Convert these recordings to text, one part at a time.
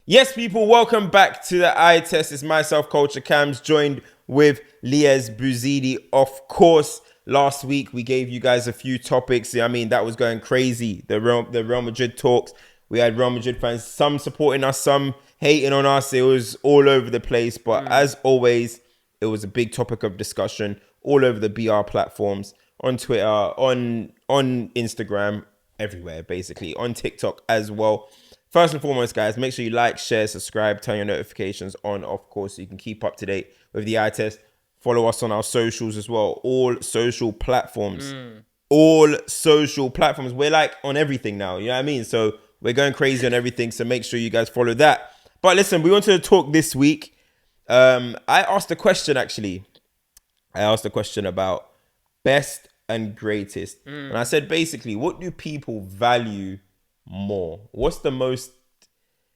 Yes, people, welcome back to the eye test. It's myself, CultureCams, joined with Lyés Bouzidi. Of course, last week we gave you guys a few topics. I mean, that was going crazy. The Real Madrid talks. We had Real Madrid fans, some supporting us, some hating on us. It was all over the place. But as always, it was a big topic of discussion all over the BR platforms, on Twitter, on Instagram, everywhere, basically, on TikTok as well. First and foremost, guys, make sure you like, share, subscribe, turn your notifications on, of course, so you can keep up to date with the eye test. Follow us on our socials as well. All social platforms. All social platforms. We're like on everything now. You know what I mean? So we're going crazy on everything. So make sure you guys follow that. But listen, we wanted to talk this week. I asked a question, actually. I asked a question about best and greatest. And I said, basically, what do people value more? What's the most,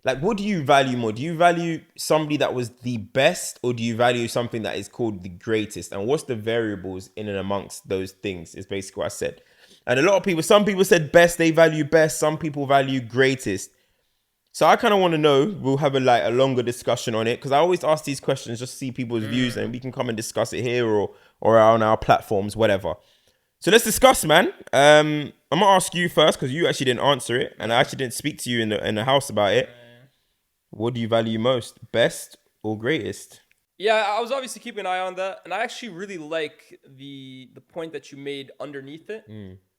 like, what do you value more? Do you value somebody that was the best, or do you value something that is called the greatest? And what's the variables in and amongst those things is basically what I said. And a lot of people, some people said best, they value best. Some people value greatest. So I kind of want to know, we'll have a longer discussion on it, because I always ask these questions just to see people's views, and we can come and discuss it here or on our platforms, whatever. So let's discuss, man. I'm gonna ask you first, because you actually didn't answer it, and I actually didn't speak to you in the house about it. What do you value most, best or greatest? Yeah, I was obviously keeping an eye on that, and I actually really like the point that you made underneath it,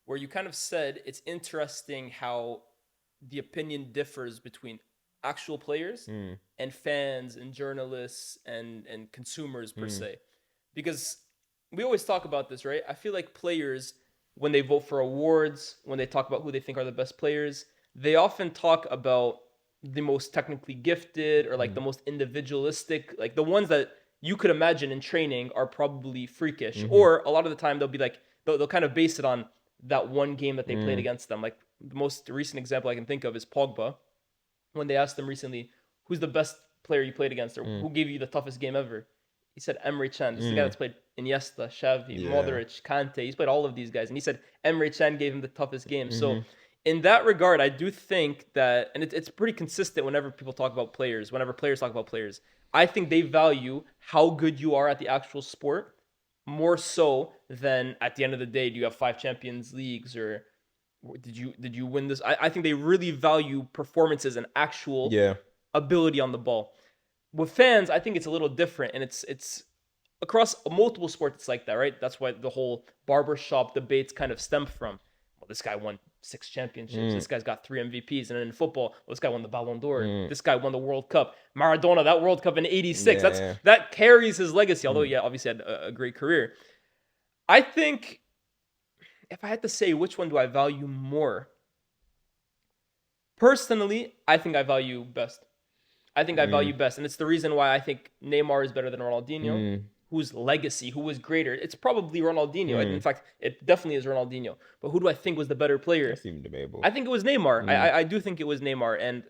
where you kind of said it's interesting how the opinion differs between actual players and fans and journalists and consumers per se, because we always talk about this, right? I feel like players, when they vote for awards, when they talk about who they think are the best players, they often talk about the most technically gifted, or like the most individualistic, like the ones that you could imagine in training are probably freakish. Or a lot of the time they'll kind of base it on that one game that they played against them. Like the most recent example I can think of is Pogba, when they asked him recently, who's the best player you played against, or who gave you the toughest game ever? He said Emre Can. This is the guy that's played Iniesta, Xavi, Yeah. Modric, Kante. He's played all of these guys, and he said Emre Can gave him the toughest game. So in that regard, I do think that, and it's pretty consistent whenever people talk about players, whenever players talk about players, I think they value how good you are at the actual sport more so than at the end of the day, do you have 5 Champions Leagues, or did you win this? I think they really value performances and actual Yeah. ability on the ball. With fans, I think it's a little different, and it's across multiple sports. It's like that, right? That's why the whole barbershop debates kind of stem from. Well, this guy won 6 championships. This guy's got 3 MVPs, and then in football, well, this guy won the Ballon d'Or. This guy won the World Cup. Maradona, that World Cup in '86. Yeah. That carries his legacy. Although, yeah, obviously had a great career. I think if I had to say which one do I value more, personally, I think I value best. I think I value best, and it's the reason why I think Neymar is better than Ronaldinho, whose legacy, who was greater. It's probably Ronaldinho. In fact, it definitely is Ronaldinho. But who do I think was the better player? That's even debatable. I think it was Neymar. I do think it was Neymar, and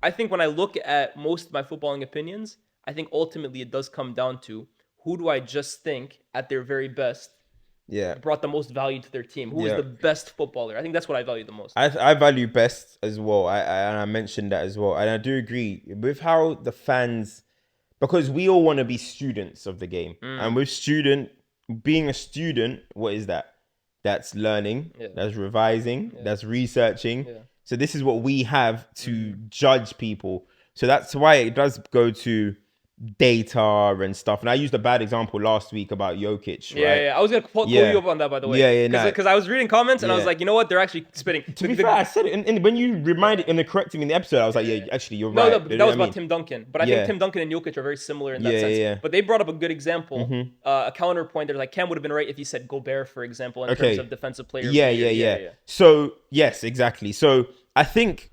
I think when I look at most of my footballing opinions, I think ultimately it does come down to who do I just think at their very best Yeah. brought the most value to their team. Who is Yeah. the best footballer? I think that's what I value the most. I value best as well. And I mentioned that as well. And I do agree with how the fans, because we all want to be students of the game. And with being a student, what is that? That's learning, that's revising, that's researching. So this is what we have to judge people. So that's why it does go to data and stuff. And I used a bad example last week about Jokic, right? Yeah. I was gonna call Yeah. you up on that, by the way. Yeah, nah. Because I was reading comments and I was Yeah. like, you know what? They're actually spitting. To be fair, I said it, and when you reminded and corrected me in the episode, I was like, yeah, actually, you're No, right. no, You know that was what I about mean? Tim Duncan. But I Yeah. think Tim Duncan and Jokic are very similar in that Yeah, sense. yeah. But they brought up a good example, a counterpoint. They're like, Cam would have been right if he said Gobert, for example, in terms of defensive player. Yeah. So yes, exactly. So I think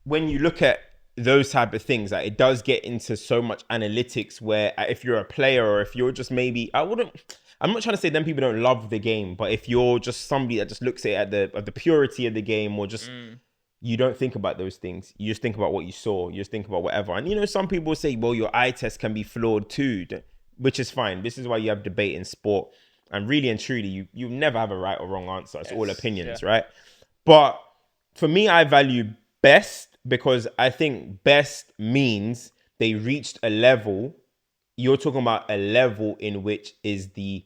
when you look at those type of things, like, it does get into so much analytics where if you're a player, or if you're just maybe, I'm not trying to say them people don't love the game, but if you're just somebody that just looks at the purity of the game, or just you don't think about those things. You just think about what you saw. You just think about whatever. And some people say, well, your eye test can be flawed too, which is fine. This is why you have debate in sport. And really and truly, you never have a right or wrong answer. It's all opinions, right? But for me, I value best because I think best means they reached a level. You're talking about a level in which is the,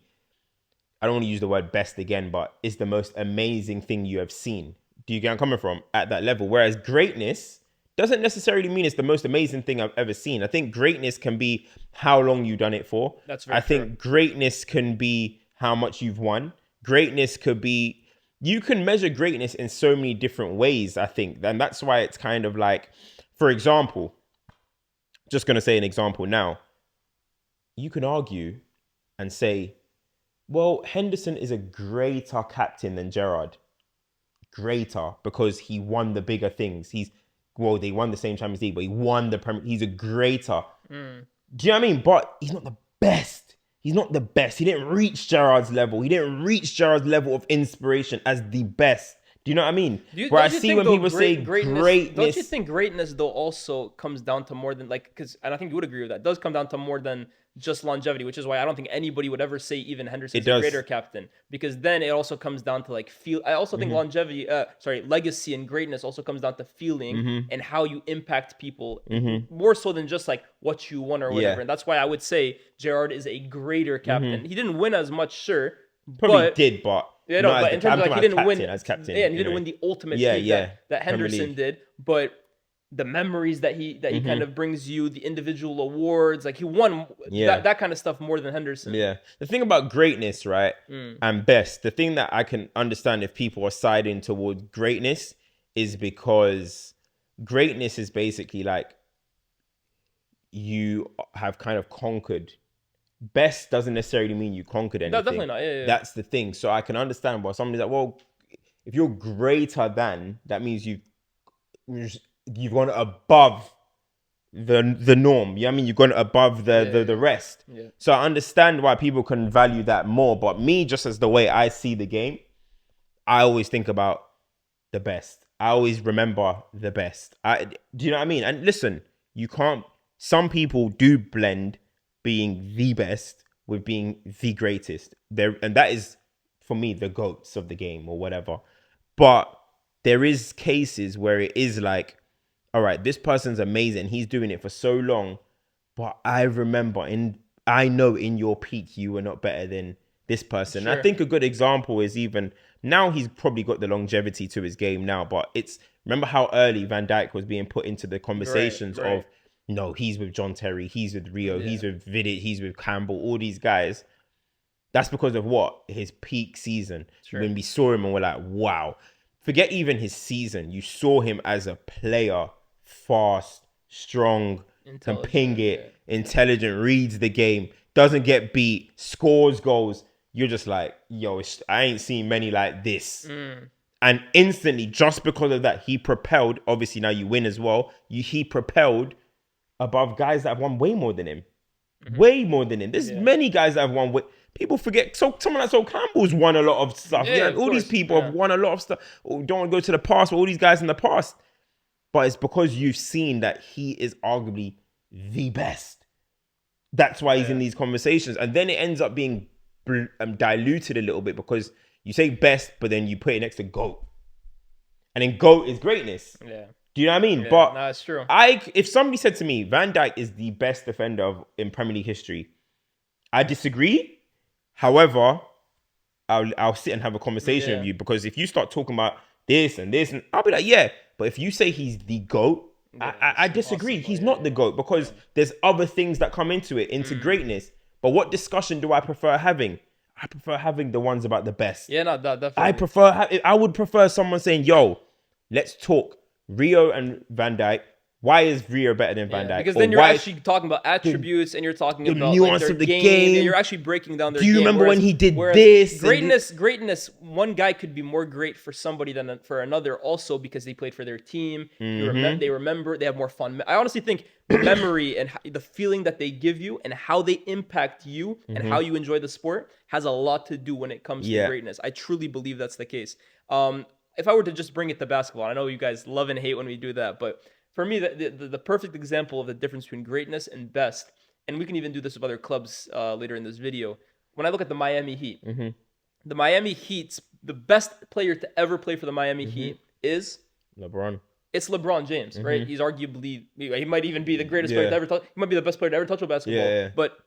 I don't want to use the word best again, but it's the most amazing thing you have seen. Do you get where I'm coming from? At that level. Whereas greatness doesn't necessarily mean it's the most amazing thing I've ever seen. I think greatness can be how long you've done it for. That's very I think greatness can be how much you've won. Greatness could be, you can measure greatness in so many different ways, I think. And that's why it's kind of like, for example, just going to say an example now. You can argue and say, well, Henderson is a greater captain than Gerrard. Greater because he won the bigger things. They won the same Champions League, but he won the Premier. He's a greater. Do you know what I mean? But he's not the best. He's not the best. He didn't reach Gerrard's level. He didn't reach Gerrard's level of inspiration as the best. Do you know what I mean? Where I see when people say greatness. Don't you think greatness though also comes down to more than and I think you would agree with that. It does come down to more than just longevity, which is why I don't think anybody would ever say even Henderson's a greater captain, because then it also comes down to like feel. I also think legacy and greatness also comes down to feeling and how you impact people more so than just like what you won or whatever. And that's why I would say Gerrard is a greater captain. He didn't win as much, sure. Probably did, but but in terms of like he didn't win as captain. Yeah, and he didn't win the ultimate thing that Henderson did, but the memories that he kind of brings you, the individual awards, like he won that kind of stuff more than Henderson. Yeah. The thing about greatness, right, and best, the thing that I can understand if people are siding towards greatness is because greatness is basically like you have kind of conquered. Best doesn't necessarily mean you conquered anything. No, definitely not. Yeah. That's the thing. So I can understand why somebody's like, well, if you're greater than, that means you've gone above the norm. You know what I mean? You've gone above the rest. Yeah. So I understand why people can value that more. But me, just as the way I see the game, I always think about the best. I always remember the best. Do you know what I mean? And listen, some people do blend being the best with being the greatest. And that is, for me, the GOATs of the game or whatever. But there is cases where it is like, all right, this person's amazing. He's doing it for so long. But I know in your peak, you were not better than this person. Sure. I think a good example is even now he's probably got the longevity to his game now. But remember how early Van Dijk was being put into the conversations of, no, he's with John Terry, he's with Rio, he's with Vidic, he's with Campbell, all these guys. That's because of what? His peak season. Sure. When we saw him and we're like, wow. Forget even his season. You saw him as a player, fast, strong, can ping it, intelligent, reads the game, doesn't get beat, scores goals. You're just like, yo, I ain't seen many like this. And instantly, just because of that, he propelled. Obviously, now you win as well. He propelled above guys that have won way more than him. Way more than him. There's many guys that have won. People forget. So someone like Sol Campbell's won a lot of stuff. All these people have won a lot of stuff. Don't want to go to the past, but all these guys in the past. But it's because you've seen that he is arguably the best. That's why he's in these conversations. And then it ends up being diluted a little bit because you say best, but then you put it next to GOAT. And then GOAT is greatness. Yeah. Do you know what I mean? Yeah, but no, it's true. If somebody said to me, Van Dijk is the best defender in Premier League history, I disagree. However, I'll sit and have a conversation with you, because if you start talking about this and this, and I'll be like, yeah. But if you say he's the GOAT, I disagree. He's not the GOAT, because there's other things that come into greatness. But what discussion do I prefer having? I prefer having the ones about the best. Yeah, no, definitely. I would prefer someone saying, yo, let's talk Rio and Van Dijk. Why is Rio better than Van Dijk? Because then you're actually talking about attributes and you're talking about the nuance of the game. And you're actually breaking down their game. Do you remember when he did this? Greatness, one guy could be more great for somebody than for another, also because they played for their team. They remember, they have more fun. I honestly think memory and the feeling that they give you and how they impact you and how you enjoy the sport has a lot to do when it comes to greatness. I truly believe that's the case. If I were to just bring it to basketball, I know you guys love and hate when we do that, but for me, the perfect example of the difference between greatness and best, and we can even do this with other clubs later in this video, when I look at the Miami Heat, the best player to ever play for the Miami Heat is LeBron. it's LeBron James, right? He's arguably, he might even be the greatest player to ever touch. He might be the best player to ever touch a basketball. Yeah. But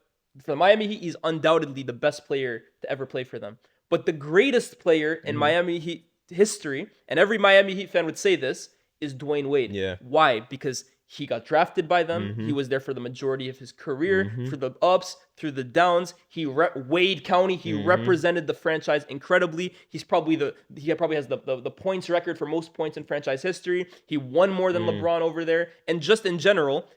for the Miami Heat, he's undoubtedly the best player to ever play for them. But the greatest player in Miami Heat history, and every Miami Heat fan would say this, is Dwayne Wade. Yeah. Why? Because he got drafted by them. He was there for the majority of his career, through the ups, through the downs. Wade County, he represented the franchise incredibly. He probably has the points record for most points in franchise history. He won more than LeBron over there. And just in general,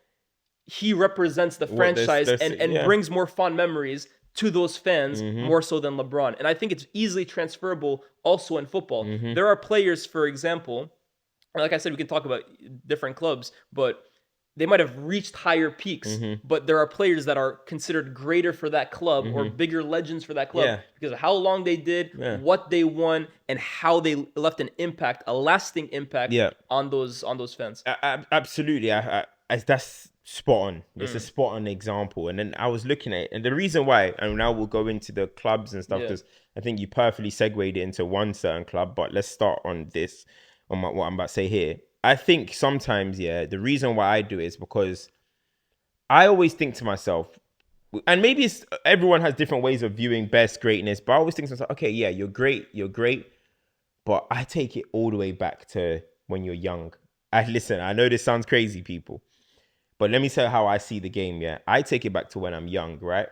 he represents the franchise and brings more fond memories to those fans more so than LeBron. And I think it's easily transferable also in football. There are players, for example, like I said, we can talk about different clubs, but they might have reached higher peaks, but there are players that are considered greater for that club or bigger legends for that club because of how long they did, what they won, and how they left an impact, a lasting impact on those fans. Absolutely. That's spot on. It's a spot on example. And then I was looking at it, and the reason why, and now we'll go into the clubs and stuff, because I think you perfectly segued it into one certain club, but let's start on this. On what I'm about to say here. I think sometimes, the reason why I do it is because I always think to myself, and maybe everyone has different ways of viewing best, greatness, but I always think to myself, okay, yeah, you're great, but I take it all the way back to when you're young. Listen, I know this sounds crazy, people, but let me tell you how I see the game, I take it back to when I'm young, right?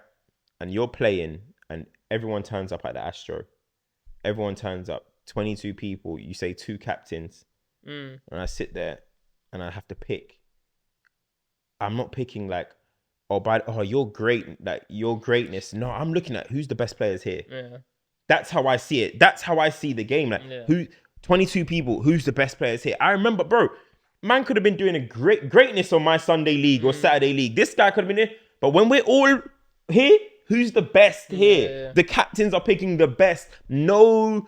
And you're playing, and everyone turns up at the Astro. Everyone turns up. 22 people, you say 2 captains, and I sit there and I have to pick. I'm not picking like, you're great, like your greatness. No, I'm looking at who's the best players here. Yeah. That's how I see it. That's how I see the game. Like 22 people, who's the best players here? I remember, bro, man could have been doing a greatness on my Sunday league or Saturday league. This guy could have been there. But when we're all here, who's the best here? Yeah. The captains are picking the best. No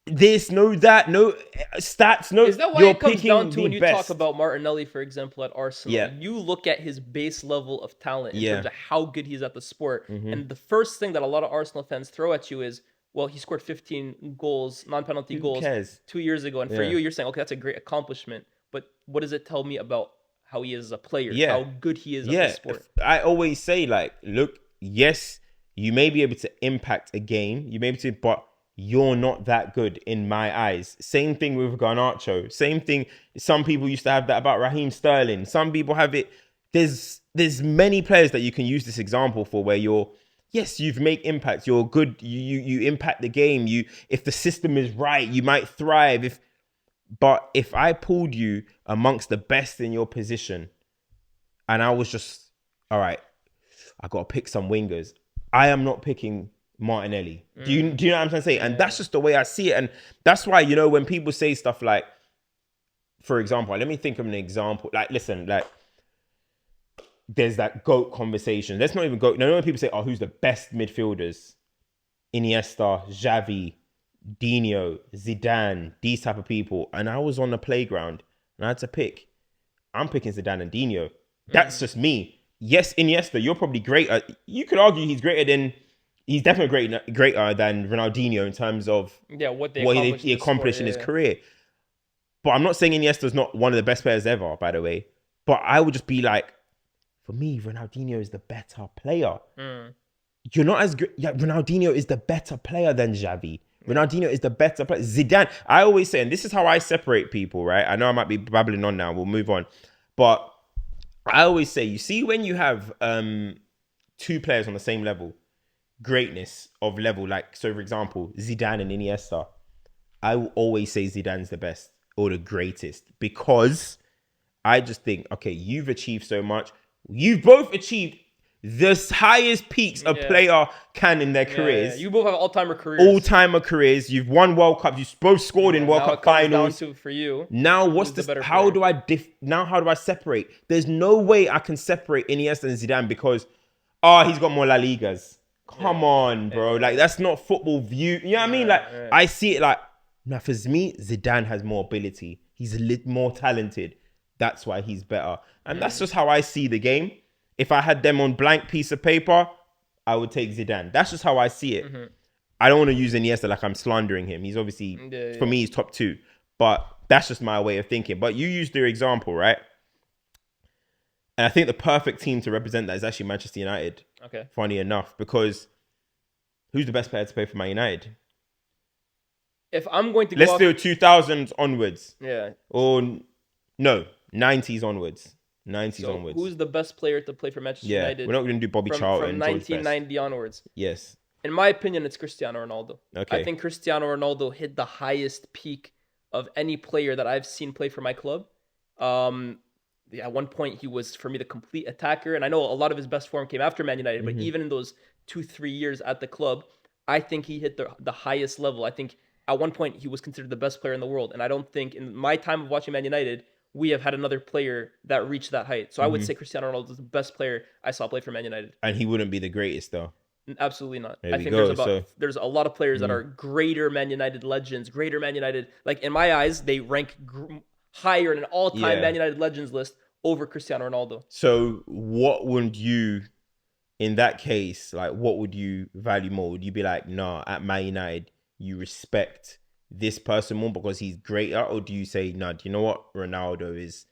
this, no that, no stats, no. Is that why it comes down to when you talk about Martinelli, for example, at Arsenal? Yeah. You look at his base level of talent in terms of how good he is at the sport. And the first thing that a lot of Arsenal fans throw at you is, well, he scored 15 goals, non-penalty goals 2 years ago. And for you, you're saying, okay, that's a great accomplishment. But what does it tell me about how he is as a player? How good he is at the sport? I always say, like, look, yes, you may be able to impact a game. You may be able to, but you're not that good in my eyes. Same thing with Garnacho. Same thing. Some people used to have that about Raheem Sterling. Some people have it. There's many players that you can use this example for where you've made impact. You're good. You impact the game. If the system is right, you might thrive. But if I pulled you amongst the best in your position and I was just, all right, I got to pick some wingers. I am not picking Martinelli. Do you know what I'm trying to say? And that's just the way I see it. And that's why, when people say stuff like, for example, let me think of an example. Like, listen, like, there's that GOAT conversation. Let's not even go. No, when people say, who's the best midfielders? Iniesta, Xavi, Dino, Zidane, these type of people. And I was on the playground and I had to pick. I'm picking Zidane and Dino. That's just me. Yes, Iniesta, you're probably greater. You could argue he's definitely greater than Ronaldinho in terms of what he accomplished in his career. But I'm not saying Iniesta's not one of the best players ever, by the way. But I would just be like, for me, Ronaldinho is the better player. You're not as good. Yeah, Ronaldinho is the better player than Xavi. Ronaldinho is the better player. Zidane, I always say, and this is how I separate people, right? I know I might be babbling on now. We'll move on. But I always say, you see when you have 2 players on the same level, greatness of level, like, so for example, Zidane and Iniesta, I will always say Zidane's the best or the greatest because I just think, okay, you've achieved so much. You've both achieved the highest peaks a player can in their careers. You both have all-timer careers. You've won World Cup. You've both scored in World Cup finals. Down to, for you, now what's this? How do I separate? There's no way I can separate Iniesta and Zidane because he's got more La Ligas. Come on, bro. Like, that's not football view. You know what I mean? Like, I see it like, now for me, Zidane has more ability. He's more talented. That's why he's better. And that's just how I see the game. If I had them on blank piece of paper, I would take Zidane. That's just how I see it. I don't want to use Iniesta like I'm slandering him. He's obviously, for me, he's top 2. But that's just my way of thinking. But you used your example, right? And I think the perfect team to represent that is actually Manchester United. Okay. Funny enough, because who's the best player to play for Man United? If I'm going to go Let's off, do 2000s onwards. yeah. Or no, 90s onwards. 90s So onwards. who's the best player to play for Manchester Yeah, United? we're not going to do Bobby from Charlton, George 1990 onwards. Best. Yes. In my opinion, it's Cristiano Ronaldo. Okay. I think Cristiano Ronaldo hit the highest peak of any player that I've seen play for my club. At one point, he was, for me, the complete attacker. And I know a lot of his best form came after Man United, but even in those 2-3 years at the club, I think he hit the highest level. I think at one point, he was considered the best player in the world. And I don't think, in my time of watching Man United, we have had another player that reached that height. So I would say Cristiano Ronaldo is the best player I saw play for Man United. And he wouldn't be the greatest, though. Absolutely not. There I we think go. there's a lot of players that are greater Man United legends, greater Man United. Like, in my eyes, they rank higher in an all-time Man United legends list over Cristiano Ronaldo. So what would you, in that case, like, what would you value more? Would you be like, nah, at Man United, you respect this person more because he's greater? Or do you say, nah, do you know what? Ronaldo is...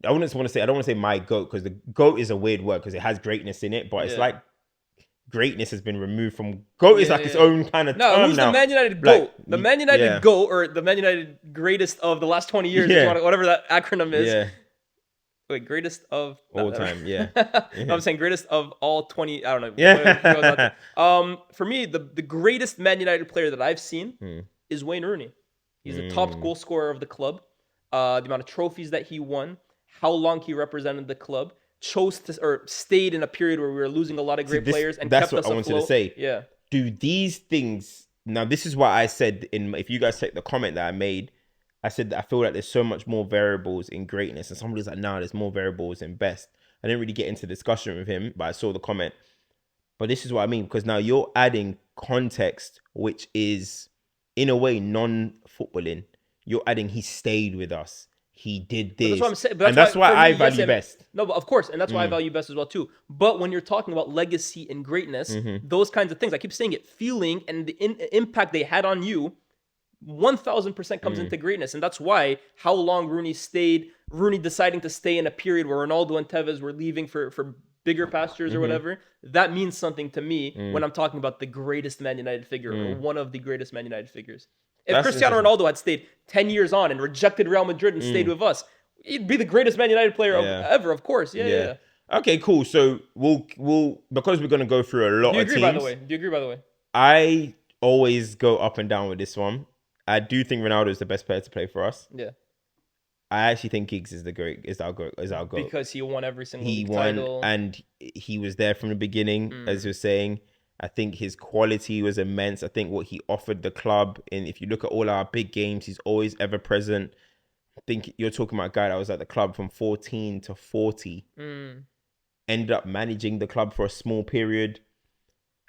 I don't want to say my GOAT, because the GOAT is a weird word because it has greatness in it, but it's like greatness has been removed from... GOAT is like its own kind of term who's now. the Man United GOAT? Like, The Man United GOAT, or the Man United greatest of the last 20 years, whatever that acronym is. Yeah. Wait, greatest of... All time, yeah. I'm saying greatest of all 20... I don't know. Yeah. For me, the greatest Man United player that I've seen is Wayne Rooney. He's the top goal scorer of the club. The amount of trophies that he won, how long he represented the club, stayed in a period where we were losing a lot of great players and kept us afloat. That's what I wanted to say. Yeah. Do these things... Now, this is what I said if you guys take the comment that I made, I said that I feel like there's so much more variables in greatness, and somebody's like, nah, there's more variables in best. I didn't really get into discussion with him, but I saw the comment. But this is what I mean, because now you're adding context, which is, in a way, non-footballing. You're adding, he stayed with us. He did this. That's what I'm saying. And that's why I value best. No, but of course. And that's why I value best as well, too. But when you're talking about legacy and greatness, those kinds of things, I keep saying it, feeling and the impact they had on you, 1000% comes into greatness. And that's why how long Rooney stayed, Rooney deciding to stay in a period where Ronaldo and Tevez were leaving for bigger pastures or whatever, that means something to me when I'm talking about the greatest Man United figure or one of the greatest Man United figures. If Cristiano Ronaldo had stayed 10 years on and rejected Real Madrid and stayed with us, he'd be the greatest Man United player ever, of course. Yeah. Okay, cool. So we'll because we're gonna go through a lot of teams. Do you agree, by the way? I always go up and down with this one. I do think Ronaldo is the best player to play for us. Yeah. I actually think Giggs is our goat. Because he won every single title. And he was there from the beginning, as you're saying. I think his quality was immense. I think what he offered the club, and if you look at all our big games, he's always ever present. I think you're talking about a guy that was at the club from 14 to 40. Ended up managing the club for a small period.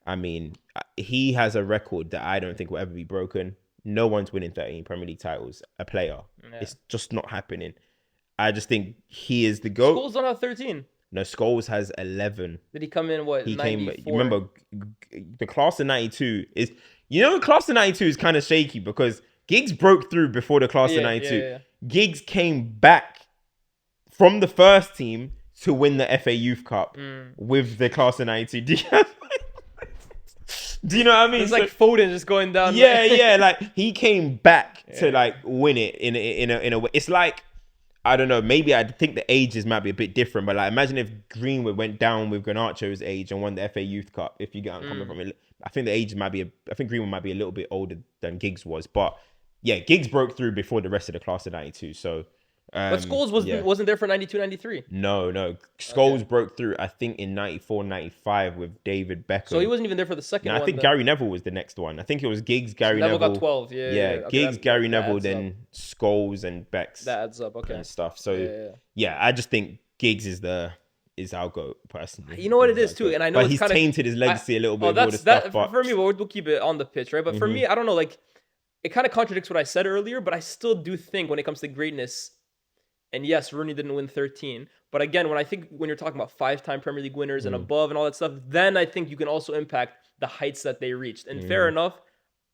I mean, he has a record that I don't think will ever be broken. No one's winning 13 Premier League titles, a player. Yeah. It's just not happening. I just think he is the GOAT. Scholes don't have 13. No, Scholes has 11. Did he come in, what, he 94? Came, remember, the class of 92 is... You know, the class of 92 is kind of shaky because Giggs broke through before the class of 92. Yeah. Giggs came back from the first team to win the FA Youth Cup with the class of 92. Do you know what I mean? It's like Foden just going down. Yeah. Like he came back to like win it in a way. It's like, I don't know. Maybe I think the ages might be a bit different, but like imagine if Greenwood went down with Garnacho's age and won the FA Youth Cup. If you get what I'm coming from it, I think the age might be. I think Greenwood might be a little bit older than Giggs was, but yeah, Giggs broke through before the rest of the class of 92. So. But Scholes wasn't there for 92, 93. No. Scholes broke through, I think, in 94, 95 with David Beckham. So he wasn't even there for the second one. I think Gary Neville was the next one. I think it was Giggs, Gary Neville. Neville got 12, yeah. Giggs, Gary Neville, then Scholes and Becks. That adds up, okay. And stuff. So, yeah, I just think Giggs is our GOAT, personally. You know what it is, too, and I know but he's tainted his legacy a little bit with all the stuff. But for me, we'll keep it on the pitch, right? But for me, I don't know, like, it kind of contradicts what I said earlier, but I still do think when it comes to greatness, and yes, Rooney didn't win 13. But again, when you're talking about 5-time Premier League winners and above and all that stuff, then I think you can also impact the heights that they reached. And fair enough,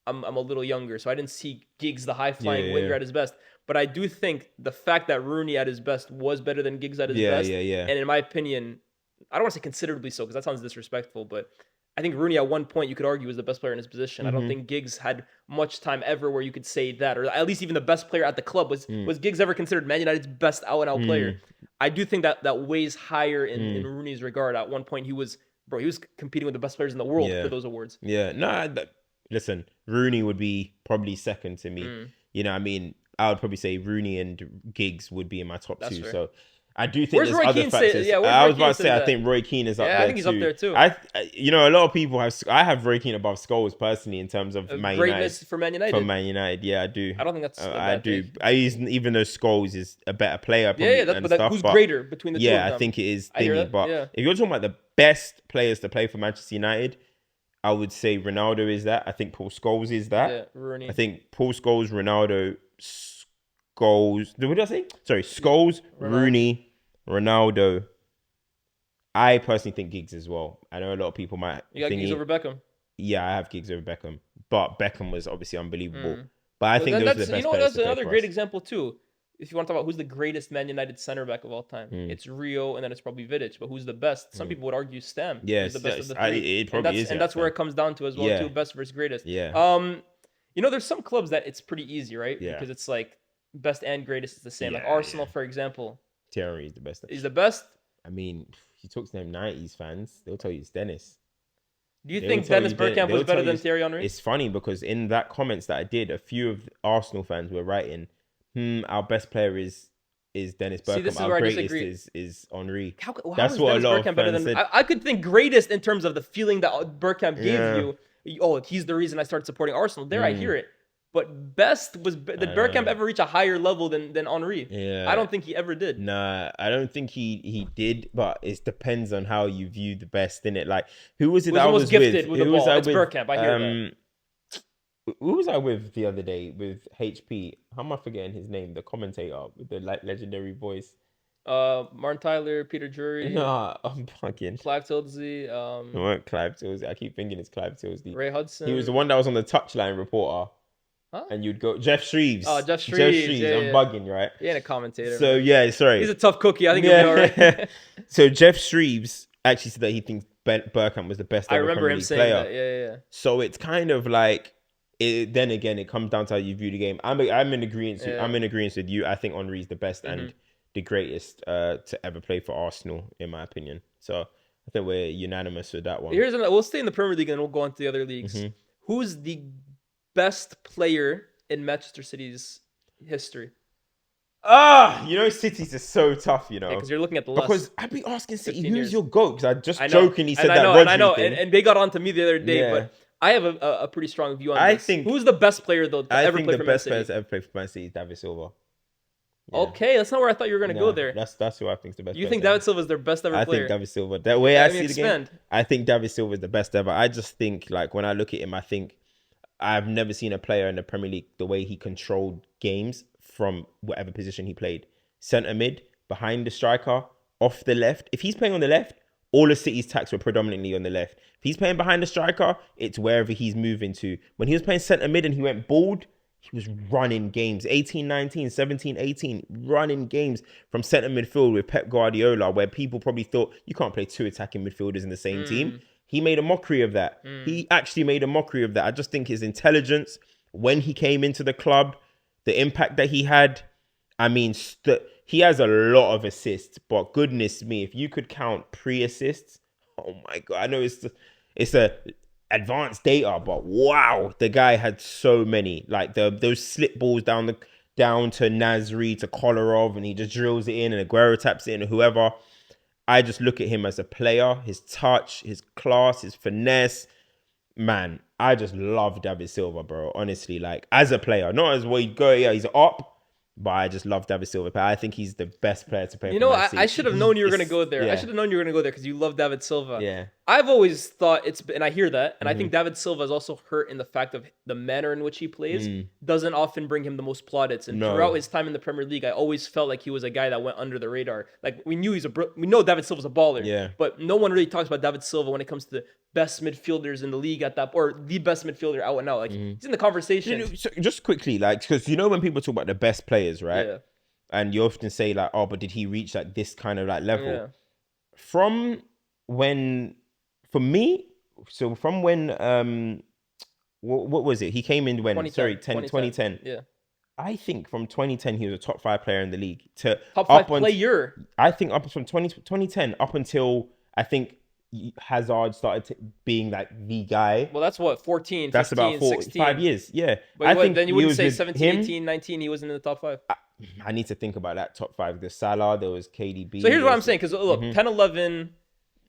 I'm a little younger, so I didn't see Giggs, the high-flying Yeah, winger, yeah. at his best. But I do think the fact that Rooney at his best was better than Giggs at his Yeah, best, yeah, yeah. and in my opinion, I don't want to say considerably so because that sounds disrespectful, but I think Rooney at one point you could argue was the best player in his position. I don't think Giggs had much time ever where you could say that, or at least even the best player at the club. Was Giggs ever considered Man United's best out and out player? I do think that weighs higher in Rooney's regard. At one point he was competing with the best players in the world Yeah. for those awards. Yeah, no, listen, Rooney would be probably second to me. You know, I mean, I would probably say Rooney and Giggs would be in my top That's two. fair. So I do think Where's there's Roy other Keane factors. where's I Roy was about to Keane say, I that? think Roy Keane is up Yeah, there I think he's up there too. You know, a lot of people I have Roy Keane above Scholes personally in terms of Man Greatness United. for Man United. For Man United, yeah, I do. I don't think that's a I bad do. take. Even though Scholes is a better player, probably, Yeah, but who's greater between the two of them? I think it is I hear thingy. that, But yeah. if you're talking about the best players to play for Manchester United, I would say Ronaldo is that. I think Paul Scholes is that. Yeah, Rooney. I think Paul Scholes, Ronaldo, Scholes. What did I say? Sorry, Scholes, Rooney, Ronaldo. I personally think Giggs as well. I know a lot of people might. You got Giggs over Beckham. Yeah, I have Giggs over Beckham, but Beckham was obviously unbelievable. But I think Then those are the best players that's to play another for great us. example too. If you want to talk about who's the greatest Man United center back of all time, it's Rio, and then it's probably Vidic. But who's the best? Some people would argue Stam. Yes, is the best of the yes. three. It probably is, and yeah, that's where Stam. it comes down to as well Yeah. too. Best versus greatest. Yeah. You know, there's some clubs that it's pretty easy, right? Yeah. Because it's like best and greatest is the same. Like Yeah, Arsenal, for example, Thierry is the best. is the best. I mean, if you talk to them 90s fans, they'll tell you it's Dennis. Do you They think will tell Dennis you Bergkamp they'll was better tell you than Thierry Henry? It's funny because in that comments that I did, a few of Arsenal fans were writing, our best player is Dennis Bergkamp. this is Our where I greatest disagree. is Henry. How That's is what a Dennis lot of Bergkamp better fans than said. I could think greatest in terms of the feeling that Bergkamp gave Yeah. you. Oh, he's the reason I started supporting Arsenal. There, I hear it. But best was did Bergkamp ever reach a higher level than Henry? Yeah. I don't think he ever did. Nah, I don't think he did, but it depends on how you view the best in it. Like, who was it He was that I almost was gifted with? with the Who was ball. I It's with? Bergkamp, I hear that. Who was I with the other day with HP? How am I forgetting his name? The commentator with the legendary voice. Martin Tyler, Peter Drury, Nah, I'm fucking. Clive Tildesley, It weren't Clive Tilsley. I keep thinking it's Clive Tilsley. Ray Hudson. He was the one that was on the touchline reporter. Huh? And you'd go Jeff Shreves. Oh, Jeff Shreves. Yeah, I'm yeah. bugging, right? He ain't a commentator. So man. yeah, sorry. He's a tough cookie. I think he'll be all right. So Jeff Shreves actually said that he thinks Bergkamp was the best I ever remember Premier him League saying player. that. Yeah. So it's kind of like then again it comes down to how you view the game. I'm in agreement. Yeah. I'm in agreement with you. I think Henry's the best and the greatest to ever play for Arsenal, in my opinion. So I think we're unanimous with that one. We'll stay in the Premier League and we'll go on to the other leagues. Who's the best player in Manchester City's history? You know, City's is so tough, you know. Because you're looking at the last Because I'd be asking City, 15 who's years. your GOAT? Because I just I know, jokingly said and I that know, Rodri and I know, thing. and they got on to me the other day, Yeah. but I have a pretty strong view on I this. think- Who's the best player though to I ever think play the for Man best player City? to ever play for Man City is David Silva. Yeah. Okay, that's not where I thought you were gonna go No, there. That's who I think is the best. You player think to ever- David Silva is their best ever I player? think David Silva. That way Yeah, I let me see the game. expand. I think David Silva is the best ever. I just think like when I look at him, I think I've never seen a player in the Premier League the way he controlled games from whatever position he played. Centre mid, behind the striker, off the left. If he's playing on the left, all of City's attacks were predominantly on the left. If he's playing behind the striker, it's wherever he's moving to. When he was playing centre mid and he went bald, he was running games. 18, 19, 17, 18, running games from centre midfield with Pep Guardiola, where people probably thought you can't play two attacking midfielders in the same team. He made a mockery of that. He actually made a mockery of that. I just think his intelligence, when he came into the club, the impact that he had, I mean, he has a lot of assists, but goodness me, if you could count pre-assists, oh my God, I know it's a advanced data, but wow, the guy had so many. Like those slip balls down to Nasri, to Kolarov, and he just drills it in, and Aguero taps it in, and whoever. I just look at him as a player, his touch, his class, his finesse. Man, I just love David Silva, bro. Honestly, like as a player, not as well. You go, yeah, he's up. But I just love David Silva. But I think he's the best player to play. You for know, Man City. I should have known you were going to go there. Yeah. I should have known you were going to go there because you love David Silva. Yeah. I've always thought and I hear that, and I think David Silva is also hurt in the fact of the manner in which he plays doesn't often bring him the most plaudits. And No. throughout his time in the Premier League, I always felt like he was a guy that went under the radar. Like we know David Silva's a baller, Yeah. but no one really talks about David Silva when it comes to the best midfielders in the league or the best midfielder out and out. Like he's in the conversation. So just quickly, like, because when people talk about the best players, right? Yeah. And you often say like, oh, but did he reach like this kind of like level? Yeah. From when, for me, so from when, what was it? He came in when, 2010. Yeah. I think from 2010, he was a top 5 player in the league. To Top 5 player. I think up from 2010 up until, I think, Hazard started being like the guy. Well, that's what, 14, 15, That's about 16. 5 years. Yeah. But think then you he wouldn't was say with 17, him. 18, 19, he wasn't in the top 5. I need to think about that top 5. There's Salah, there was KDB. So here's what I'm saying, because look, 10, 11.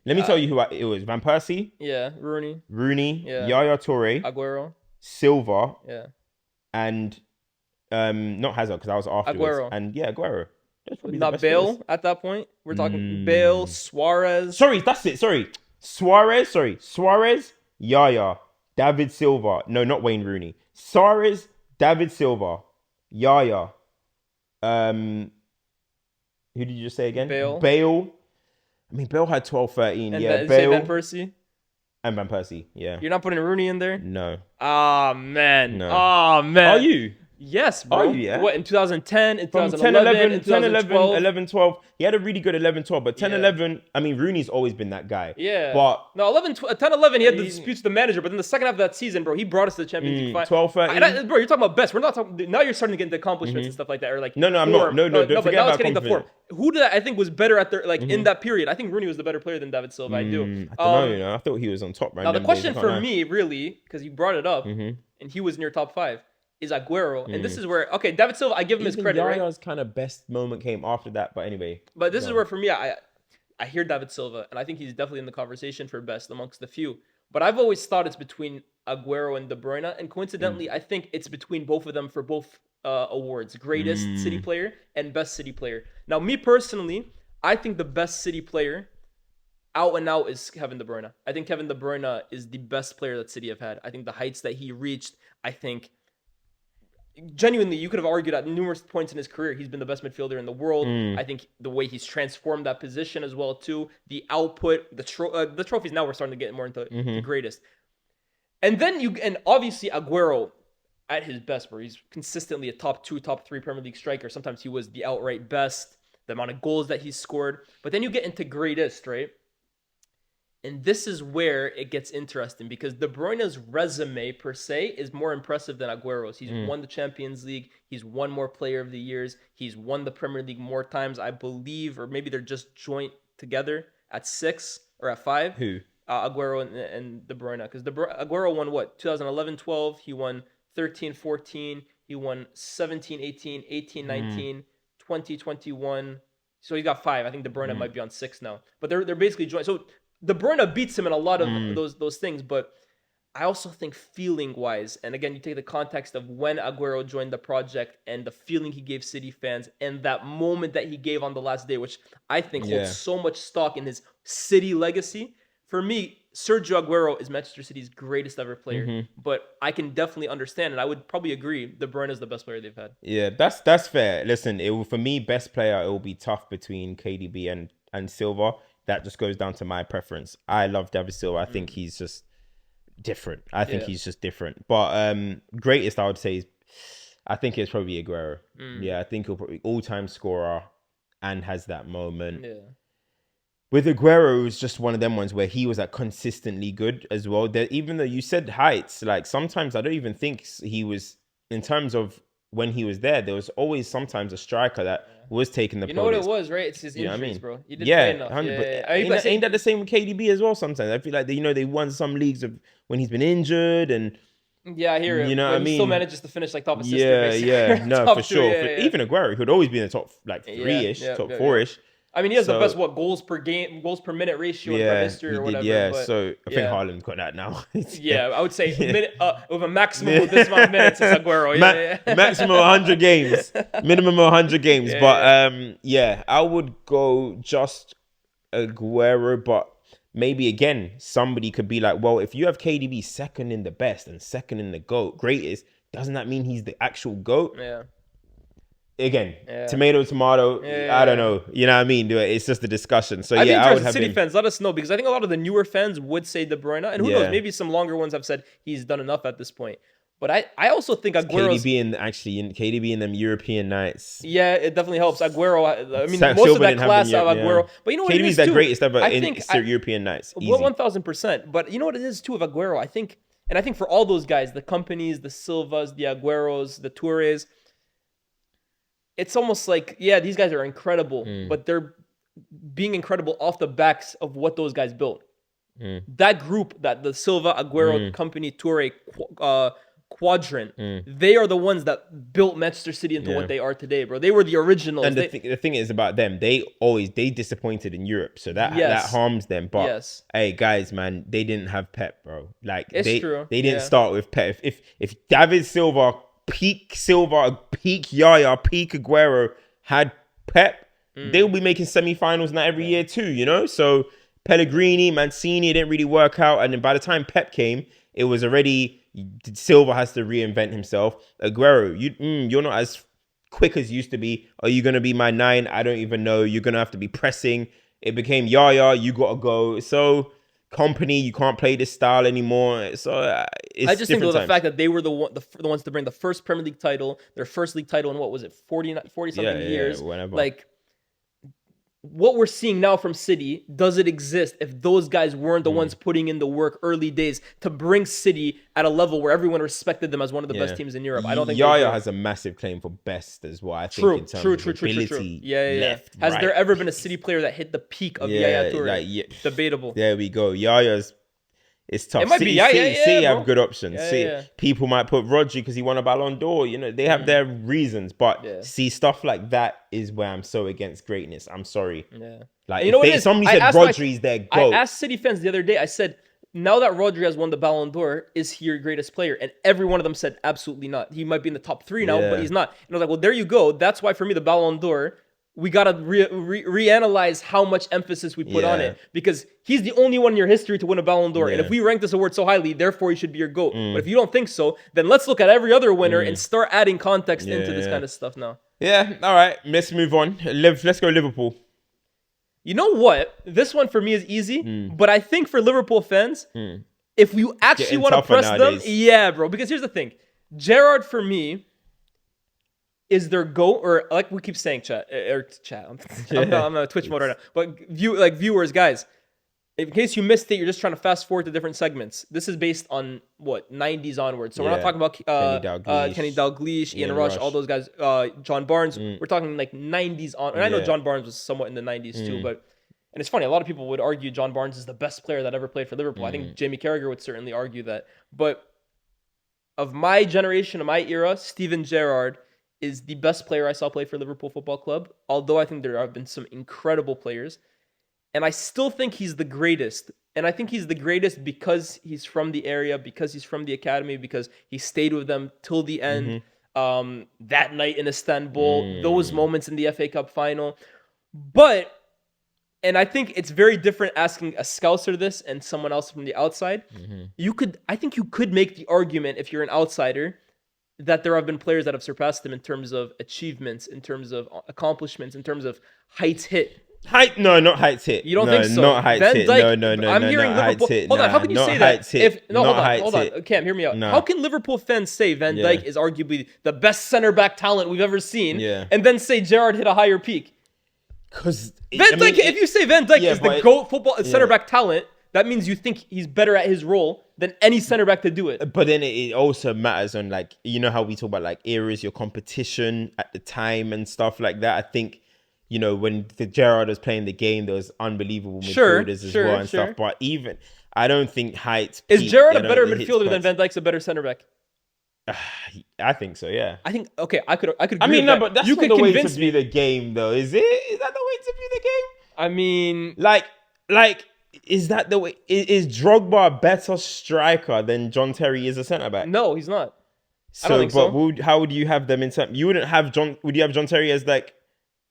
Let me tell you who it was. Van Persie. Yeah, Rooney. Yeah. Yaya Toure. Aguero. Silva. Yeah. And not Hazard, because that was afterwards. Aguero. And yeah, Aguero. That's probably the Not best Bale players. at that point. We're talking Bale, Suarez. Sorry, that's it. Sorry. Suarez, Yaya, David Silva. No, not Wayne Rooney. Suarez, David Silva, Yaya. Who did you just say again? Bale. I mean, Bale had 12, 13. And yeah, say Bale. Van Persie. And Van Persie, yeah. You're not putting Rooney in there? No. Ah, man. No. Ah, man. Are you? Yes, bro. Are you, yeah? What, in 2010, in From 2011, in 10, 11, 2012? 11, 12. He had a really good 11, 12. But 10, Yeah. 11, I mean, Rooney's always been that guy. Yeah. But no, 10, 11, he had the disputes with the manager. But then the second half of that season, bro, he brought us to the Champions League final. 12, 13. Bro, you're talking about best. We're not talking. Now you're starting to get into accomplishments and stuff like that. Or like No, I'm not. form. No, don't but forget now about it's getting the form. Who did I think was better at their in that period? I think Rooney was the better player than David Silva. I do. I don't know, I thought he was on top right now. Now the question for me, really, because you brought it up, and he was in your top 5, is Aguero, and this is where David Silva, I give him his credit, right? Yaya's kind of best moment came after that, but anyway. But this is where for me, I hear David Silva, and I think he's definitely in the conversation for best amongst the few. But I've always thought it's between Aguero and De Bruyne, and coincidentally, I think it's between both of them for both awards: greatest City player and best City player. Now, me personally, I think the best City player out and out is Kevin De Bruyne. I think Kevin De Bruyne is the best player that City have had. I think the heights that he reached, I think genuinely, you could have argued at numerous points in his career, he's been the best midfielder in the world. I think the way he's transformed that position as well too, the output, the trophies. Now we're starting to get more into the greatest. And then and obviously Aguero at his best, where he's consistently a top 2, top 3 Premier League striker. Sometimes he was the outright best. The amount of goals that he's scored, but then you get into greatest, right? And this is where it gets interesting because De Bruyne's resume per se is more impressive than Aguero's. He's won the Champions League. He's won more Player of the Years. He's won the Premier League more times, I believe, or maybe they're just joint together at 6 or at 5. Who? Aguero and De Bruyne. Because Aguero won what? 2011-12. He won 13-14. He won 17-18, 18-19, 20-21. So he got 5. I think De Bruyne might be on 6 now. But they're basically joint. So De Bruyne beats him in a lot of those things, but I also think feeling-wise, and again, you take the context of when Aguero joined the project and the feeling he gave City fans and that moment that he gave on the last day, which I think holds so much stock in his City legacy. For me, Sergio Aguero is Manchester City's greatest ever player, but I can definitely understand, and I would probably agree, De Bruyne is the best player they've had. Yeah, that's fair. Listen, for me, best player, it will be tough between KDB and Silva. That just goes down to my preference. I love David Silva. I think he's just different. He's just different. But greatest, I would say, I think it's probably Aguero. Yeah, I think he'll probably all-time scorer and has that moment. Yeah. With Aguero, it was just one of them ones where he was like consistently good as well. Even though you said heights, like sometimes I don't even think he was, in terms of when he was there was always sometimes a striker that was taking the. You know what it was, right? It's his injuries, bro. You didn't play enough. Ain't that the same with KDB as well? Sometimes I feel like they won some leagues of when he's been injured and. Yeah, I hear it. You know what I mean? He still manages to finish like top assist. No, for sure. Even Aguero, he could always be in the top like 3-ish, top 4-ish. I mean, he has the best goals per minute ratio in history or whatever. Yeah, so I think Haaland's got that now. I would say with a maximum of this amount of minutes, it's Aguero. Maximum 100 games, minimum 100 games. I would go just Aguero, but maybe again, somebody could be like, well, if you have KDB second in the best and second in the greatest, doesn't that mean he's the actual GOAT? Yeah. Again, Yeah. tomato. Yeah. I don't know. You know what I mean? It's just a discussion. So I'd be I would interested. have City him. fans, let us know, because I think a lot of the newer fans would say De Bruyne, and who knows, maybe some longer ones have said he's done enough at this point. But I also think Aguero's... KDB in them European nights. Yeah, it definitely helps. Aguero, I mean, most Silva of that didn't have class them of yet, Aguero. yeah. But you know what KDB's it is the too? greatest ever I in think European nights. Easy. Well, 1000%. But you know what it is too of Aguero? I think for all those guys, the Companies, the Silvas, the Agueros, the Toures, it's almost like, yeah, these guys are incredible, but they're being incredible off the backs of what those guys built. That group, that the Silva, Aguero, Company, Toure quadrant, they are the ones that built Manchester City into what they are today, bro. They were the originals. And the thing is about them, they disappointed in Europe, so that harms them. But hey, guys, man, they didn't have Pep, bro. Like they didn't start with Pep. If David Silva, peak Yaya, peak Aguero had Pep, they will be making semi-finals now every year too, you know? So Pellegrini, Mancini, it didn't really work out. And then by the time Pep came, it was already Silva has to reinvent himself. Aguero, you're not as quick as you used to be. Are you going to be my 9? I don't even know. You're going to have to be pressing. It became Yaya, you got to go. So Company, you can't play this style anymore. So it's I just think, though, the times. fact that they were the ones to bring the first Premier League title, their first league title in what was it, 40-something years? Whenever. Like, what we're seeing now from City doesn't exist if those guys weren't the ones putting in the work early days to bring City at a level where everyone respected them as one of the best teams in Europe. I don't think Yaya has a massive claim for best as well. I think in terms of ability. Left, Has there ever been a City player that hit the peak of Yaya Toure? Debatable. There we go. Yaya's... It's tough. It might be, City have good options. Yeah. People might put Rodri because he won a Ballon d'Or. You know, they have their reasons. But see, stuff like that is where I'm so against greatness. I'm sorry. Yeah. Like, if somebody said Rodri's their GOAT. I asked City fans the other day, I said, now that Rodri has won the Ballon d'Or, is he your greatest player? And every one of them said, absolutely not. He might be in the top 3 now, but he's not. And I was like, well, there you go. That's why for me, the Ballon d'Or, we got to reanalyze how much emphasis we put on it, because he's the only one in your history to win a Ballon d'Or. And if we rank this award so highly, therefore he should be your GOAT. But if you don't think so, then let's look at every other winner and start adding context into this kind of stuff now. Yeah, all right. Let's move on. Let's go Liverpool. You know what? This one for me is easy, but I think for Liverpool fans, if you actually want to press them, yeah, bro. Because here's the thing. Gerrard, for me, is their GOAT, or like we keep saying, chat. I'm on a Twitch mode right now. But viewers, guys, in case you missed it, you're just trying to fast forward to different segments. This is based on what 90s onwards. So we're not talking about Kenny Dalglish, Ian Rush, all those guys, John Barnes. We're talking like 90s on. And I know John Barnes was somewhat in the 90s too, and it's funny. A lot of people would argue John Barnes is the best player that ever played for Liverpool. I think Jamie Carragher would certainly argue that. But of my generation, of my era, Steven Gerrard is the best player I saw play for Liverpool Football Club, although I think there have been some incredible players. And I still think he's the greatest. And I think he's the greatest because he's from the area, because he's from the academy, because he stayed with them till the end. That night in Istanbul, those moments in the FA Cup final. And I think it's very different asking a Scouser this and someone else from the outside. I think you could make the argument, if you're an outsider, that there have been players that have surpassed him in terms of achievements, in terms of accomplishments, in terms of heights hit. No, not heights hit. You don't think so? Not heights hit. No. I'm hearing Liverpool. Hold on, how can you say that? Hold on. Cam, hear me out. How can Liverpool fans say Van Dijk is arguably the best center back talent we've ever seen, and then say Gerrard hit a higher peak? Because if you say Van Dijk is the GOAT football center back talent, that means you think he's better at his role than any center back to do it. But then it also matters on, like, you know how we talk about like eras, your competition at the time and stuff like that. I think, you know, when the Gerrard was playing the game, there was unbelievable midfielders as well and stuff. But even I don't think heights. Is Gerrard a better midfielder than Van Dijk's a better center back? I think so. Yeah. I think I could. I mean, no, but that's not the way to view the game, though. Is it? Is that the way to view the game? I mean, like. Is that the way? Is Drogba a better striker than John Terry is a centre back? No, he's not. So, I don't think so. How would you have them in terms? You wouldn't have John. Would you have John Terry as like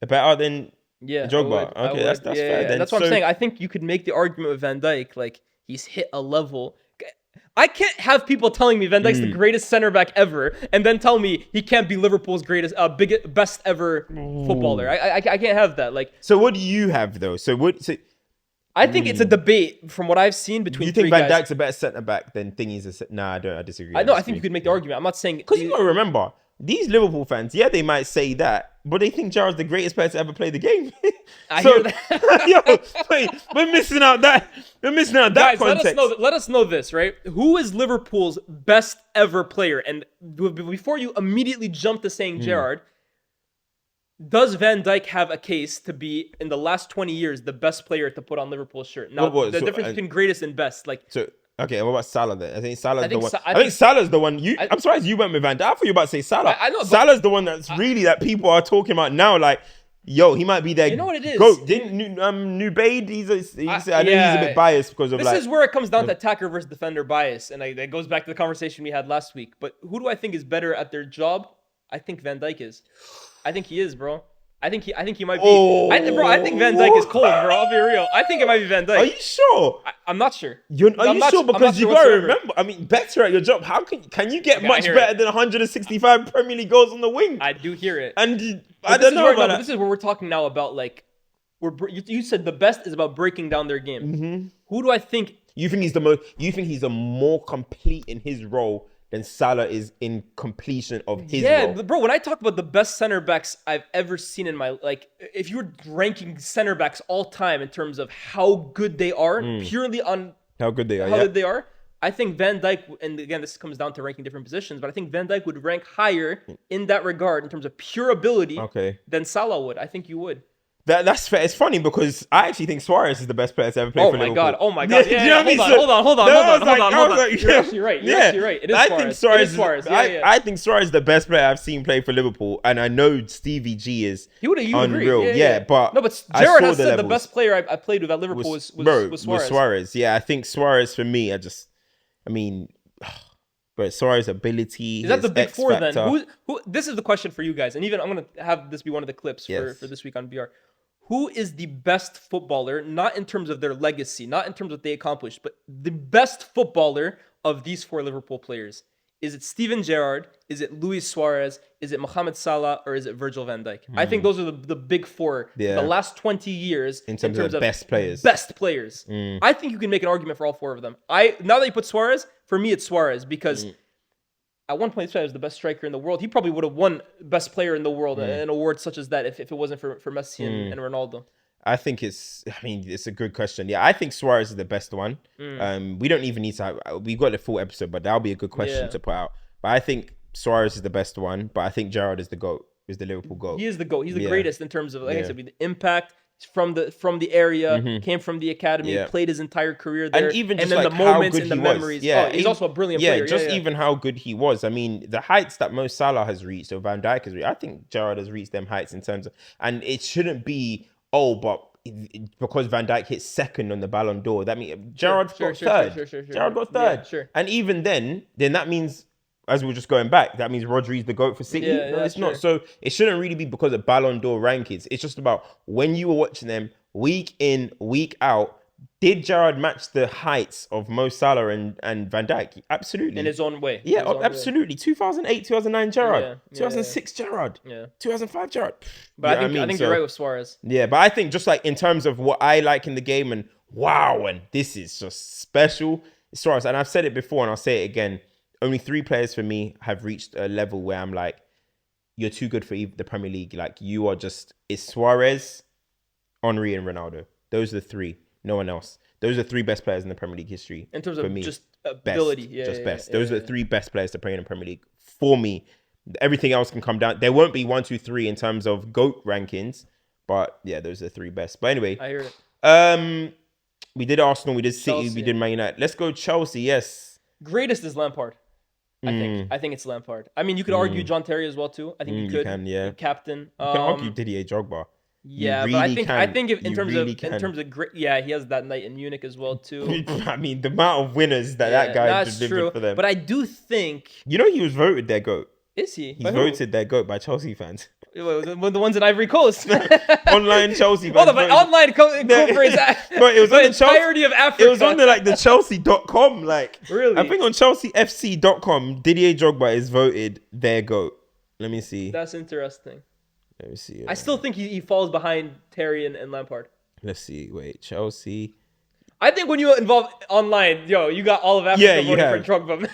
better than Yeah, I Drogba. would. I Okay, would. that's Yeah, fair yeah. then. And that's what I'm So saying. I think you could make the argument with Van Dijk, like he's hit a level. I can't have people telling me Van Dijk's the greatest center back ever, and then tell me he can't be Liverpool's best ever footballer. I can't have that. Like, so what do you have though? I think it's a debate from what I've seen between You think three Van guys. Dijk's a better centre back than Thingy's Nah, I don't. I disagree. I know. I think you could make the argument. I'm not saying Because you gotta remember, these Liverpool fans, yeah, they might say that, but they think Gerrard's the greatest player to ever play the game. I hear that. Yo, wait, we're missing out that. We're missing out that Guys, context. let us know this, right? Who is Liverpool's best ever player? And before you immediately jump to saying Gerrard, does Van Dijk have a case to be, in the last 20 years, the best player to put on Liverpool's shirt? Now, the difference between greatest and best, like... So, okay, what about Salah then? I think Salah's the one. I think Salah's the one. I'm surprised you went with Van Dijk. I thought you were about to say Salah. I know, but- Salah's the one that's really that people are talking about now. Like, yo, he might be there. You know what it is? Go, didn't Nubaid? I know he's a bit biased because of This is where it comes down to attacker versus defender bias, and it goes back to the conversation we had last week. But who do I think is better at their job? I think Van Dijk is. I think he is, bro. I think he might be. Oh. I think Van Dijk is cold, bro. I'll be real. I think it might be Van Dijk. Are you sure? I'm not sure. Are you sure? Because you gotta remember. I mean, better at your job. How can you get much better than 165 Premier League goals on the wing? I do hear it. And I don't know about that. This is where we're talking now about like, you said the best is about breaking down their game. Mm-hmm. Who do I think? You think he's the most? You think he's more complete in his role than Salah is in completion of his role? Yeah, bro. When I talk about the best center backs I've ever seen in my if you were ranking center backs all time in terms of how good they are, purely on how good they are, good they are, I think Van Dijk, and again, this comes down to ranking different positions, but I think Van Dijk would rank higher in that regard in terms of pure ability than Salah would. I think you would. That's fair. It's funny because I actually think Suarez is the best player to ever play for Liverpool. Oh my god! Yeah, hold on. You're actually right. You're actually right. It is Suarez. I think Suarez is the best player I've seen play for Liverpool, and I know Stevie G is unreal. But Gerrard has said the best player I played with at Liverpool was Suarez. Yeah, I think Suarez for me. But Suarez's ability. Is that the big four then? Who? This is the question for you guys, and even I'm gonna have this be one of the clips for this week on BR. Who is the best footballer, not in terms of their legacy, not in terms of what they accomplished, but the best footballer of these four Liverpool players? Is it Steven Gerrard? Is it Luis Suarez? Is it Mohamed Salah? Or is it Virgil van Dijk? I think those are the big four. The last 20 years in terms of best players. Best players. I think you can make an argument for all four of them. Now that you put Suarez, for me it's Suarez because at one point, he was the best striker in the world. He probably would have won best player in the world, an award such as that, if it wasn't for Messi and Ronaldo. I think it's a good question. Yeah, I think Suarez is the best one. We don't even need to we've got the full episode, but that'll be a good question to put out. But I think Suarez is the best one, but I think Gerrard is the GOAT, is the Liverpool GOAT. He is the GOAT. He's the greatest in terms of, like I said, the impact from the area, came from the academy, played his entire career there, and even just then like the moments and the memories. memories. He's also a brilliant player. Even how good he was. I mean, the heights that Mo Salah has reached, or Van Dijk has reached, I think Gerrard has reached them heights in terms of, and it shouldn't be but because Van Dijk hit second on the Ballon d'Or, that means Gerrard got third. Gerrard got third, and even then that means, as we were just going back, that means Rodri's the GOAT for City. It's not. So it shouldn't really be because of Ballon d'Or rankings. It's just about when you were watching them week in, week out, did Gerrard match the heights of Mo Salah and Van Dijk? Absolutely. In his own way. Yeah, absolutely. 2008, 2009 Gerrard. 2006 Gerrard. 2005 Gerrard. But I think you're right with Suarez. Yeah, but I think just like in terms of what I like in the game and this is just special, it's Suarez. And I've said it before and I'll say it again. Only 3 players for me have reached a level where I'm like, you're too good for the Premier League. Like, you are just, it's Suarez, Henry, and Ronaldo. Those are the 3. No one else. Those are the 3 best players in the Premier League history. In terms of me. just ability. Best. Those are the 3 best players to play in the Premier League. For me, everything else can come down. There won't be 1, 2, 3 in terms of GOAT rankings. But yeah, those are the 3 best. But anyway. I hear it. We did Arsenal, we did City, Chelsea. we did Man United. Let's go Chelsea, yes. Greatest is Lampard. I think it's Lampard. I mean, you could argue John Terry as well too. I think you could. Can, yeah. Captain. You can argue Didier Drogba. Yeah, really but I think in terms of great, he has that night in Munich as well too. I mean, the amount of winners that guy delivered for them. But I do think, he was voted their GOAT. Is he? He's By who? voted their GOAT by Chelsea fans. The ones in Ivory Coast. Online Chelsea fans. Hold on, but online incorporates But it was the on the entirety of Africa. It was on the Chelsea.com. Like, Really? I think on ChelseaFC.com, Didier Drogba is voted their GOAT. Let me see. That's interesting. Let me see. I still think he falls behind Terry and Lampard. Let's see. Wait, Chelsea. I think when you involve online, you got all of Africa voting for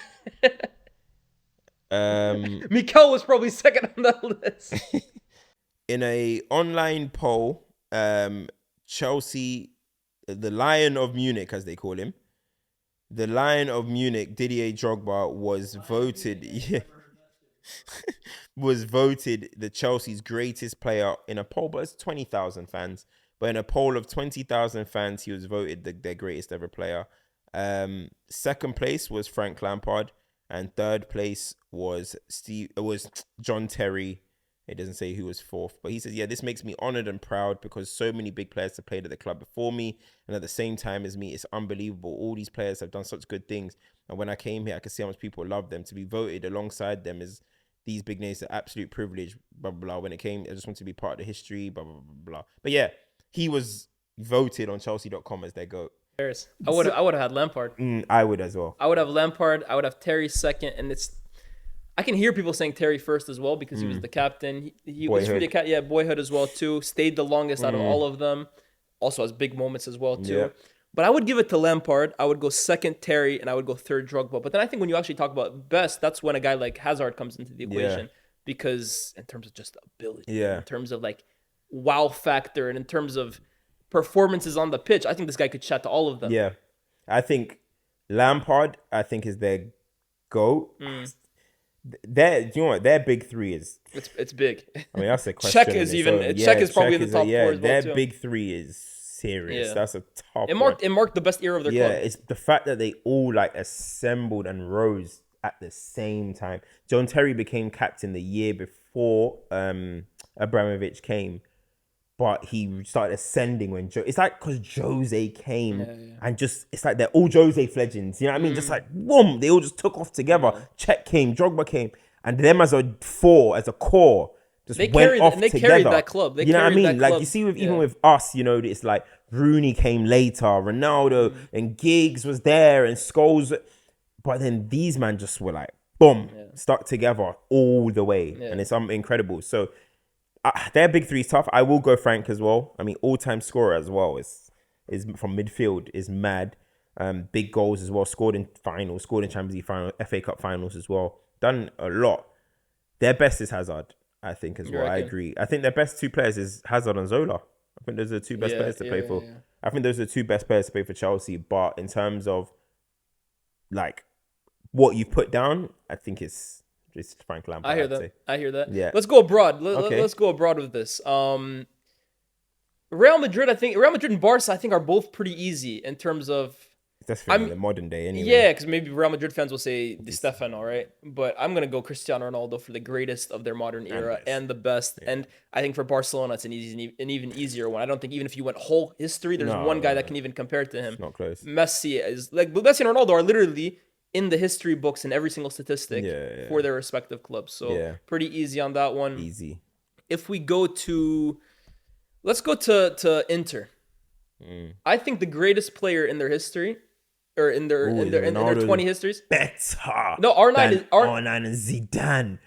Drogba. Mikel was probably second on that list. In a online poll, Chelsea, the Lion of Munich, as they call him, the Lion of Munich, Didier Drogba, was voted. Yeah, was voted the Chelsea's greatest player in a poll, but it's 20,000 fans. But in a poll of 20,000 fans, he was voted their greatest ever player. Second place was Frank Lampard, and third place was John Terry. It doesn't say who was fourth, but he says, yeah, this makes me honored and proud because so many big players have played at the club before me, and at the same time as me, it's unbelievable. All these players have done such good things, and when I came here, I could see how much people love them. To be voted alongside them is these big names, are absolute privilege, blah, blah, blah. When it came, I just want to be part of the history, blah, blah, blah, blah. But yeah, he was voted on Chelsea.com as their GOAT. I would have had Lampard. I would as well. I would have Lampard. I would have Terry second, and I can hear people saying Terry first as well because he was the captain. He was really boyhood as well too. Stayed the longest out of all of them. Also has big moments as well too. Yeah. But I would give it to Lampard. I would go second Terry, and I would go third Drogba. But then I think when you actually talk about best, that's when a guy like Hazard comes into the equation because in terms of just ability, in terms of like wow factor, and in terms of performances on the pitch, I think this guy could chat to all of them. Yeah, I think Lampard, is their GOAT. You know what? Their big three is. It's big. I mean, that's a question. Czech is probably in the top four as well. Their big three is serious. Yeah. That's a top. It marked the best era of their club. Yeah, it's the fact that they all like assembled and rose at the same time. John Terry became captain the year before Abramovich came, but he started ascending when it's like because Jose came and just it's like they're all Jose legends. You know what I mean? Just like boom, they all just took off together. Czech came, Drogba came, and them as a core. They carried that club. You know what I mean? Like you see even with us, it's like Rooney came later, Ronaldo and Giggs was there and Scholes, but then these men just were like boom, stuck together all the way, and it's incredible. So their big three is tough. I will go Frank as well. I mean, all-time scorer as well is from midfield is mad. Big goals as well. Scored in finals, scored in Champions League final, FA Cup finals as well. Done a lot. Their best is Hazard. I think as well. I agree. I think their best two players is Hazard and Zola. I think those are the two best players to play for. Yeah. I think those are the two best players to play for Chelsea. But in terms of like what you've put down, I think it's Frank Lampard. I hear that. Yeah. Let's go abroad. Let's go abroad with this. Real Madrid and Barca, I think, are both pretty easy in terms of. That's for the modern day anyway. Yeah, because maybe Real Madrid fans will say Di Stefano, right? But I'm going to go Cristiano Ronaldo for the greatest of their modern era and the best. Yeah. And I think for Barcelona, it's an even easier one. I don't think even if you went whole history, there's one guy that can even compare to him. It's not close. Messi and Ronaldo are literally in the history books in every single statistic for their respective clubs. So pretty easy on that one. Easy. If we go let's go to Inter. I think the greatest player in their history, or in their 20 histories. Better. No, R9 is R9 and Zidane.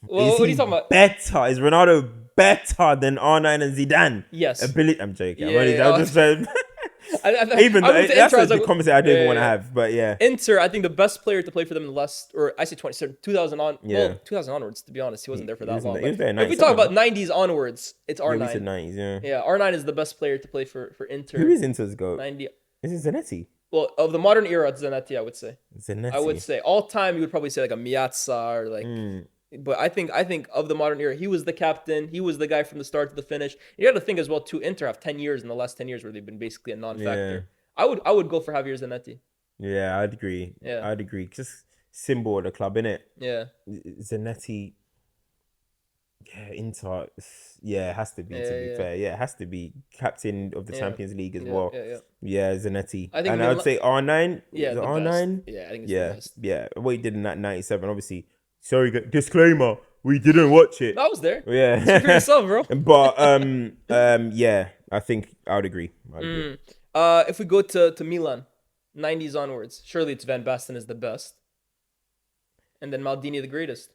Well, what are you talking about? Better. Is Ronaldo better than R9 and Zidane? Yes. I'm joking. I'm just saying. Even that's the conversation I don't even want to have, but Inter, I think the best player to play for them in the last, or I say 2000 on, 2000 onwards. To be honest, he wasn't there for that long. If we talk about 90s onwards, it's R9. We said 90s, yeah. R9 is the best player to play for Inter. Who is Inter's GOAT? 90. Is it Zanetti? Well, of the modern era, it's Zanetti, I would say. Zanetti. I would say all time, you would probably say like a Miazza or like. But I think of the modern era, he was the captain. He was the guy from the start to the finish. You got to think as well too. Inter have 10 years in the last 10 years where they've been basically a non-factor. Yeah. I would go for Javier Zanetti. Yeah, I'd agree. Yeah, I'd agree. Just symbol of the club, innit? Yeah. Zanetti. Yeah, Inter. Yeah, it has to be. To be fair, it has to be captain of the Champions League as well. Yeah, Zanetti. I would say R9. Yeah, R9. Yeah, I think it's the best. Yeah, what he did in that 97. Obviously, Sorry, disclaimer. We didn't watch it. I was there. Yeah. Speak for yourself, bro. But yeah, I think I would agree. If we go to Milan, 90s onwards, surely it's Van Basten is the best. And then Maldini the greatest.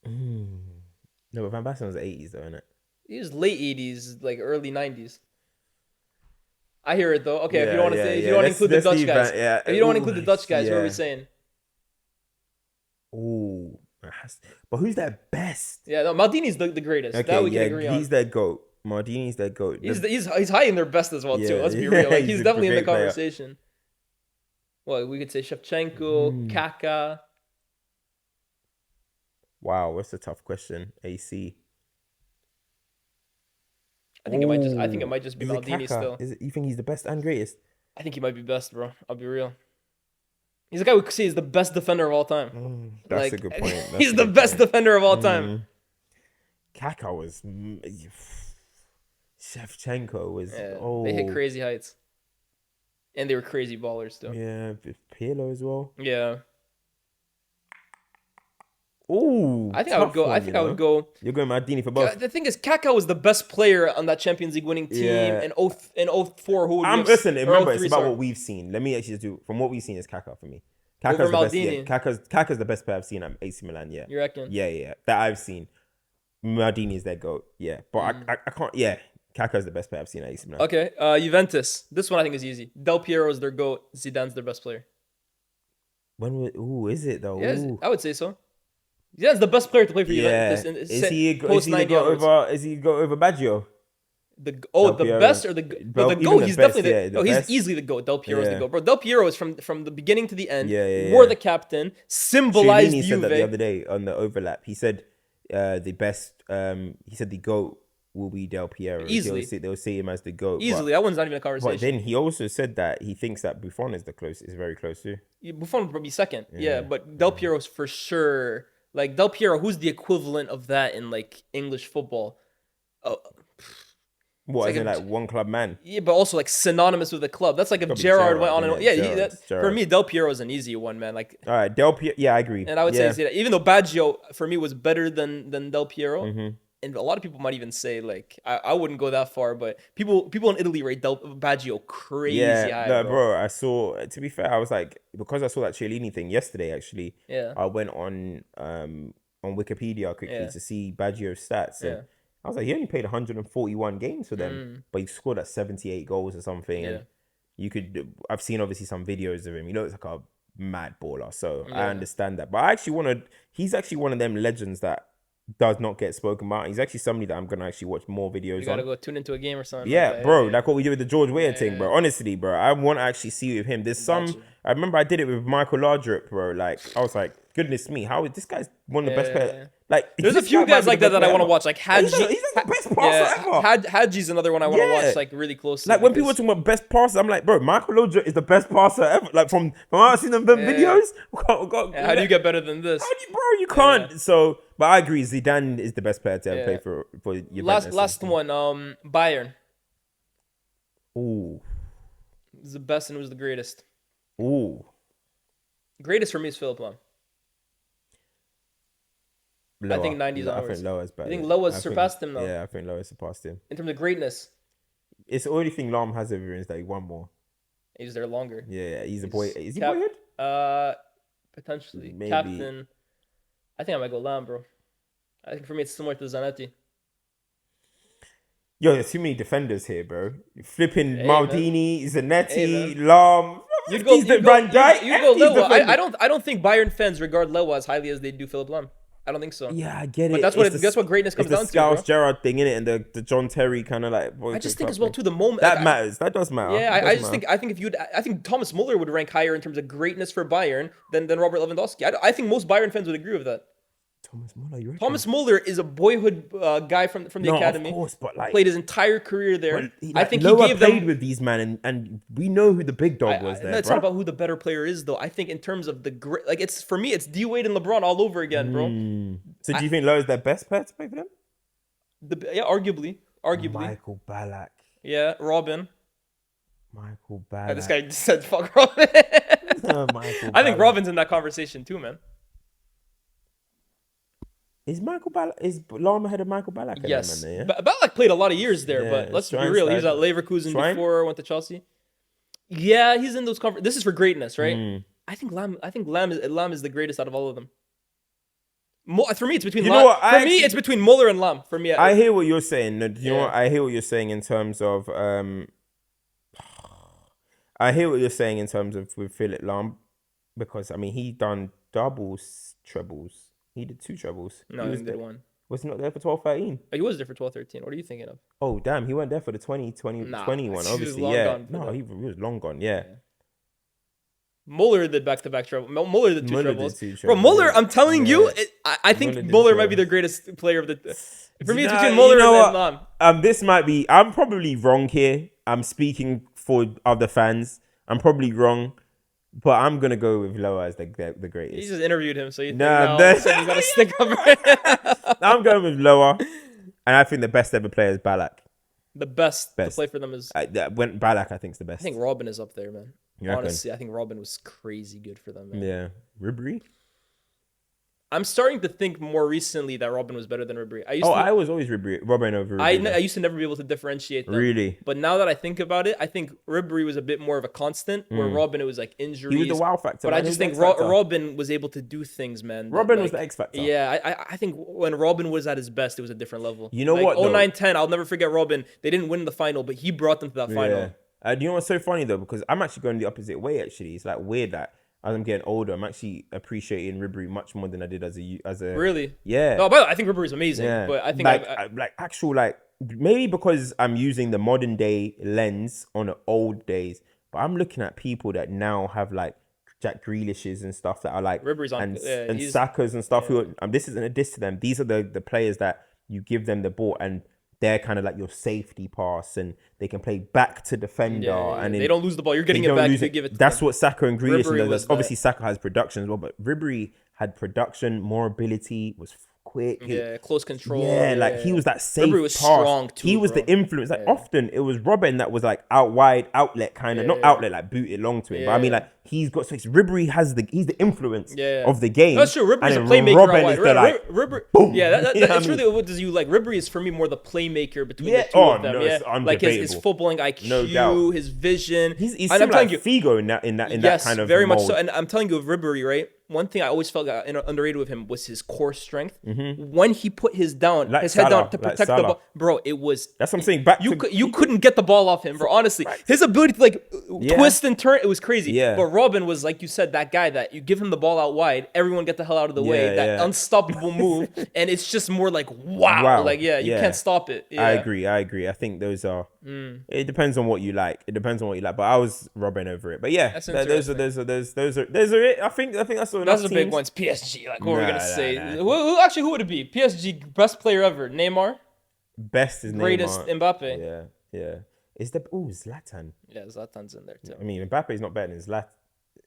No, but Van Basten was the 80s though, isn't it? He was late 80s, like early 90s. I hear it though. Okay, if you Yeah, don't want to yeah, say, if yeah. you don't want to Let's- include the let's Dutch leave guys, Van- yeah. if you don't want to Ooh, include the Dutch guys, what are we yeah. saying? Ooh. But who's their best? Yeah, no, Maldini's the greatest. Okay, That we can yeah, agree on. he's their GOAT. Maldini's their GOAT. He's high in their best as well too. Yeah, Let's be yeah, real. Like he's he's a definitely in the great player. conversation. Well, we could say Shevchenko, Kaká. Wow, that's a tough question. AC. I think it might just be Is it Maldini Kaká? still. Is it? You think he's the best and greatest? I think he might be best, bro. I'll be real. He's the guy we could say is the best defender of all time. That's a good point. That's He's a the good best point. defender of all time. Kaká was. Shevchenko was. Yeah, Oh, they hit crazy heights, and they were crazy ballers too. yeah, Pirlo as well. Yeah, Oh, I think I would go. I think I would go. You're going Maldini for both. The thing is, Kaká was the best player on that Champions League winning team Yeah. in 04. Who would we have- Listen, or remember, it's 03, about sorry. what we've seen. Let me actually just do from what we've seen is Kaká for me. Over Kaka's the best. Maldini. Yeah, Kaka's the best player I've seen at AC Milan. Yeah, You reckon? yeah, that I've seen. Maldini is their GOAT. Yeah, but I can't. Yeah, Kaka's the best player I've seen at AC Milan. Okay, Juventus. This one I think is easy. Del Piero is their GOAT. Zidane's their best player. Is it though? Yes, Ooh. I would say so. Zidane's the best player to play for Yeah. Juventus. Is he post the 90 GOAT onwards. over? Is he go over Baggio? The Del Piero. best or the Even GOAT? the He's best, definitely yeah, the he's best. easily the GOAT. Del Piero's the Yeah. GOAT, bro. Del Piero is from the beginning to the end. Yeah, Wore yeah. the captain, symbolized Chiellini said that the Juve. other day on the overlap. He said the best. He said the GOAT will be Del Piero. Easily. They'll see him as the GOAT. Easily, that one's not even a But conversation. then he also said that he thinks that Buffon is very close too. Buffon would probably second. Yeah, but Del Piero's for sure. Like Del Piero, who's the equivalent of that in like English football? What, It's as in like like one club man? Yeah, but also like synonymous with the club. That's like if Probably Gerrard went Gerrard, on and yeah, on. Yeah, Gerrard's for Gerrard. me, Del Piero is an easy one, man. Like, All right, Del Piero. Yeah, I agree. and I would yeah. say that even though Baggio for me was better than Del Piero, Mm-hmm. and a lot of people might even say like I wouldn't go that far, but people in Italy rate Baggio crazy high. No, bro. bro. I saw. To be fair, I was like, because I saw that Chiellini thing yesterday. Actually, Yeah. I went on Wikipedia quickly to see Baggio's stats. And Yeah. I was like, he only played 141 games for them, but he scored at 78 goals or something. Yeah. And you could. I've seen obviously some videos of him. He looks like a mad baller, so I Yeah. understand that. But I actually wanted. He's actually one of them legends that does not get spoken about. He's actually somebody that I'm gonna actually watch more videos You gotta on. go tune into a game or something. Yeah, like that. bro, like what we did with the George Weah thing, yeah. bro. Honestly, bro, I want to actually see with him. There's some. Gotcha. I remember I did it with Michael Laudrup, bro. Like I was like, goodness me, how is this guy's one of the best Yeah. players? Like There's a this few guy might guys be like the that best I want to player watch. Like Hadji. He's like the best passer ever. Hadji's another one I want to Yeah. watch like really closely. Like when people are because- talking about best passer, I'm like, bro, Michael Laudrup is the best passer ever. Like from what I've seen them videos. Yeah, how do you get better than this? How do you, bro? You can't. So, but I agree. Zidane is the best player to ever play for Juventus. Last one, Bayern. Ooh, Who's the best and who's the greatest? ooh. Greatest for me is Philipp Lahm. I think 90s I onwards. think Loa's better. You think Loa's I surpassed him now? Yeah, I think Loa's surpassed him. In terms of greatness, It's the only thing Lam has over him is that he won more. he's there longer. Yeah, he's a boy. Is he Cap- boyhood? Potentially. Maybe. Captain. I think I might go Lahm, bro. I think for me it's similar to Zanetti. Yo, there's too many defenders here, bro. Flipping Hey, Maldini, Zanetti, Hey, Lam. You'd go Van Dijk. You go FD's Lewa. defender. I don't think Bayern fans regard Lewa as highly as they do Philipp Lahm. I don't think so. Yeah, I get it. But that's what greatness comes it's down the to, bro. Scouse Gerrard thing, innit? And the John Terry kind of like. I just think as well too the moment That like, matters. That does matter. Yeah, That I does just matter. think I think Thomas Muller would rank higher in terms of greatness for Bayern than Robert Lewandowski. I think most Bayern fans would agree with that. Thomas Muller, you reckon? Thomas Muller is a boyhood guy from the academy. Of course, but like Played his entire career there. I think Loa he gave played them. with these men, and we know who the big dog was there. No, it's bro. not about who the better player is, though. I think in terms of the great, like it's for me, it's D Wade and LeBron all over again, bro. So do you think Loa's their best player to play for them? Arguably. Michael Ballack. Yeah, Robin. Michael Ballack. This guy just said fuck Robin. Michael I think Ballack. Robin's in that conversation too, man. Is Lam ahead of Michael Ballack? Yes. Then, man, Ballack played a lot of years there, Yeah, but let's be real. He was at Leverkusen Schwein? before, went to Chelsea. Yeah, he's in those This is for greatness, right? Mm. I think Lam is the greatest out of all of them. For me, it's between You Lam. know what? For me, it's between Muller and Lam. For me, I hear what you're saying. You know Yeah. what? I hear what you're saying in terms of I hear what you're saying in terms of with Philip Lahm, because I mean he done doubles, trebles. He did 2 trebles. No, he he was did there, one. Was he not there for 12-13? He was there for 12-13. What are you thinking of? Oh damn, he weren't there for the 2020 Nah, 21. he was Obviously, long yeah. gone for No, that. he was long gone. Yeah. Muller did back-to-back treble. Muller did 2 Muller did trebles. 2 Bro, trebles, Muller, yeah. I'm telling you, I think Muller did Muller might be trebles. the greatest player of the. For me, it's Nah, between Muller you know and what? Lam. This might be. I'm probably wrong here. I'm speaking for other fans. I'm probably wrong, but I'm gonna go with Loa as the You greatest. just interviewed him, so you think Nah, now so you gotta stick up for it. I'm going with Loa, and I think the best ever player is Ballack. The best to Best. play for them is. When Ballack, I think, is the best. I think Robin is up there, man. You reckon? Honestly, I think Robin was crazy good for them, man. Yeah, Ribery. I'm starting to think more recently that Robin was better than Ribery. I was always Robin over Ribery. I used to never be able to differentiate them. Really? But now that I think about it, I think Ribery was a bit more of a constant, where Robin, it was like injuries. He was the wow factor. But man. I He just was the think X factor. Robin was able to do things, man. Robin was the X factor. Yeah, I think when Robin was at his best, it was a different level. You know what, though? 09-10, I'll never forget Robin. They didn't win the final, but he brought them to that final. Yeah. You know what's so funny though? Because I'm actually going the opposite way. Actually, it's like weird that as I'm getting older, I'm actually appreciating Ribery much more than I did as a. Really? Yeah. No, but I think Ribery's amazing. Yeah. But I think maybe because I'm using the modern day lens on the old days, but I'm looking at people that now have like Jack Grealishes and stuff that are like Ribery's on and he's- Sakas and stuff yeah. who this isn't a diss to them. These are the players that you give them the ball and they're kind of like your safety pass and they can play back to defender and they don't lose the ball. You're they getting it don't back. lose You give it to That's them. what Saka and Grealish Ribery does. was Obviously Saka has production as well, but Ribery had production, more ability, was quick. Yeah, close control. Yeah, like he was that safe Ribery was pass. strong too, He was bro. the influence. Like often it was Robin that was like out wide, outlet kind of, not outlet like booted long to him. But I mean like he's got so Ribery he's the influence of the game. That's true. Ribery's a and playmaker. Robin out is wide. the like Ribery, boom. yeah, You know that's what I really what does you like. Ribery is for me more the playmaker between the two Oh, of them. no, Yeah, it's like his undebatable. footballing IQ, No doubt. his vision. He's And similar I'm telling like you, Figo in that yes, kind of very much mold. so. And I'm telling you, with Ribery, right? One thing I always felt got underrated with him was his core strength. When he put his head down Salah, to like protect the Salah. ball, bro, it was. That's what I'm saying. Back You couldn't get the ball off him, bro. Honestly, his ability to like twist and turn, it was crazy. Yeah. But Robin was, like you said, that guy that you give him the ball out wide, everyone get the hell out of the way. That unstoppable move, and it's just more like wow. Like you can't stop it. Yeah. I agree. I think those are. It depends on what you like. But I was Robin over it. But yeah, That's those are it. I think that's all. That's enough the big teams. ones. PSG. Like, what are we gonna say? Nah. Who would it be? PSG best player ever. Neymar. Best is Greatest Neymar. Mbappe. Yeah. Is the Zlatan? Yeah, Zlatan's in there too. I mean, Mbappe is not better than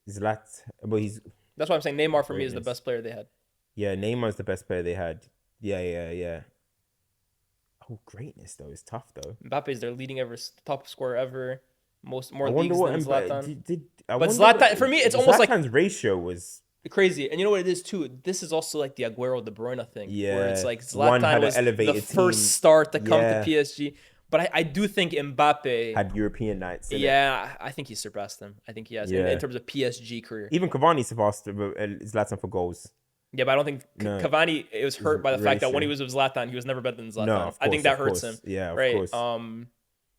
Zlatan. But he's That's why I'm saying Neymar for me is the Greatness. best player they had. Neymar's the best player they had. Yeah. Oh, greatness though is tough though. Mbappe is their leading ever top scorer ever. More I wonder leagues what than Mbappe Zlatan. did. But Zlatan, for me, it's almost like Zlatan's ratio was. crazy. And you know what it is too? This is also like the Aguero De Bruyne thing. Where it's like One had Zlatan an was the elevated first team. start to come Yeah. to PSG. But I do think Mbappe Had European nights. innit? Yeah, I think he surpassed him. I think he has in terms of PSG career. Even Cavani surpassed Zlatan for goals. Yeah, but I don't think No. Cavani it was hurt by the fact that when he ratio. was with Zlatan, he was never better than Zlatan. No, of I think course, that of hurts course. him. Yeah, of right. course.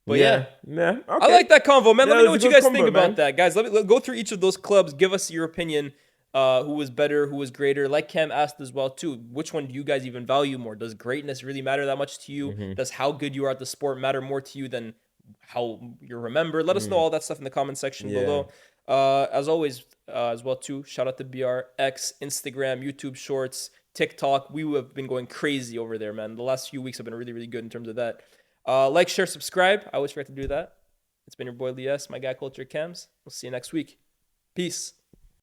But yeah. Okay. I like that convo, man. Yeah, Let me know it was what a you good guys combo, think about man. that, guys. Let go through each of those clubs. Give us your opinion. Who was better? Who was greater? Like Cam asked as well too. Which one do you guys even value more? Does greatness really matter that much to you? Mm-hmm. Does how good you are at the sport matter more to you than how you're remembered? Let us know all that stuff in the comment section below. As always, as well too. Shout out to BRX, Instagram, YouTube Shorts, TikTok. We have been going crazy over there, man. The last few weeks have been really, really good in terms of that. Like, share, subscribe. I always forget to do that. It's been your boy Lyés, my guy CultureCams. We'll see you next week. Peace.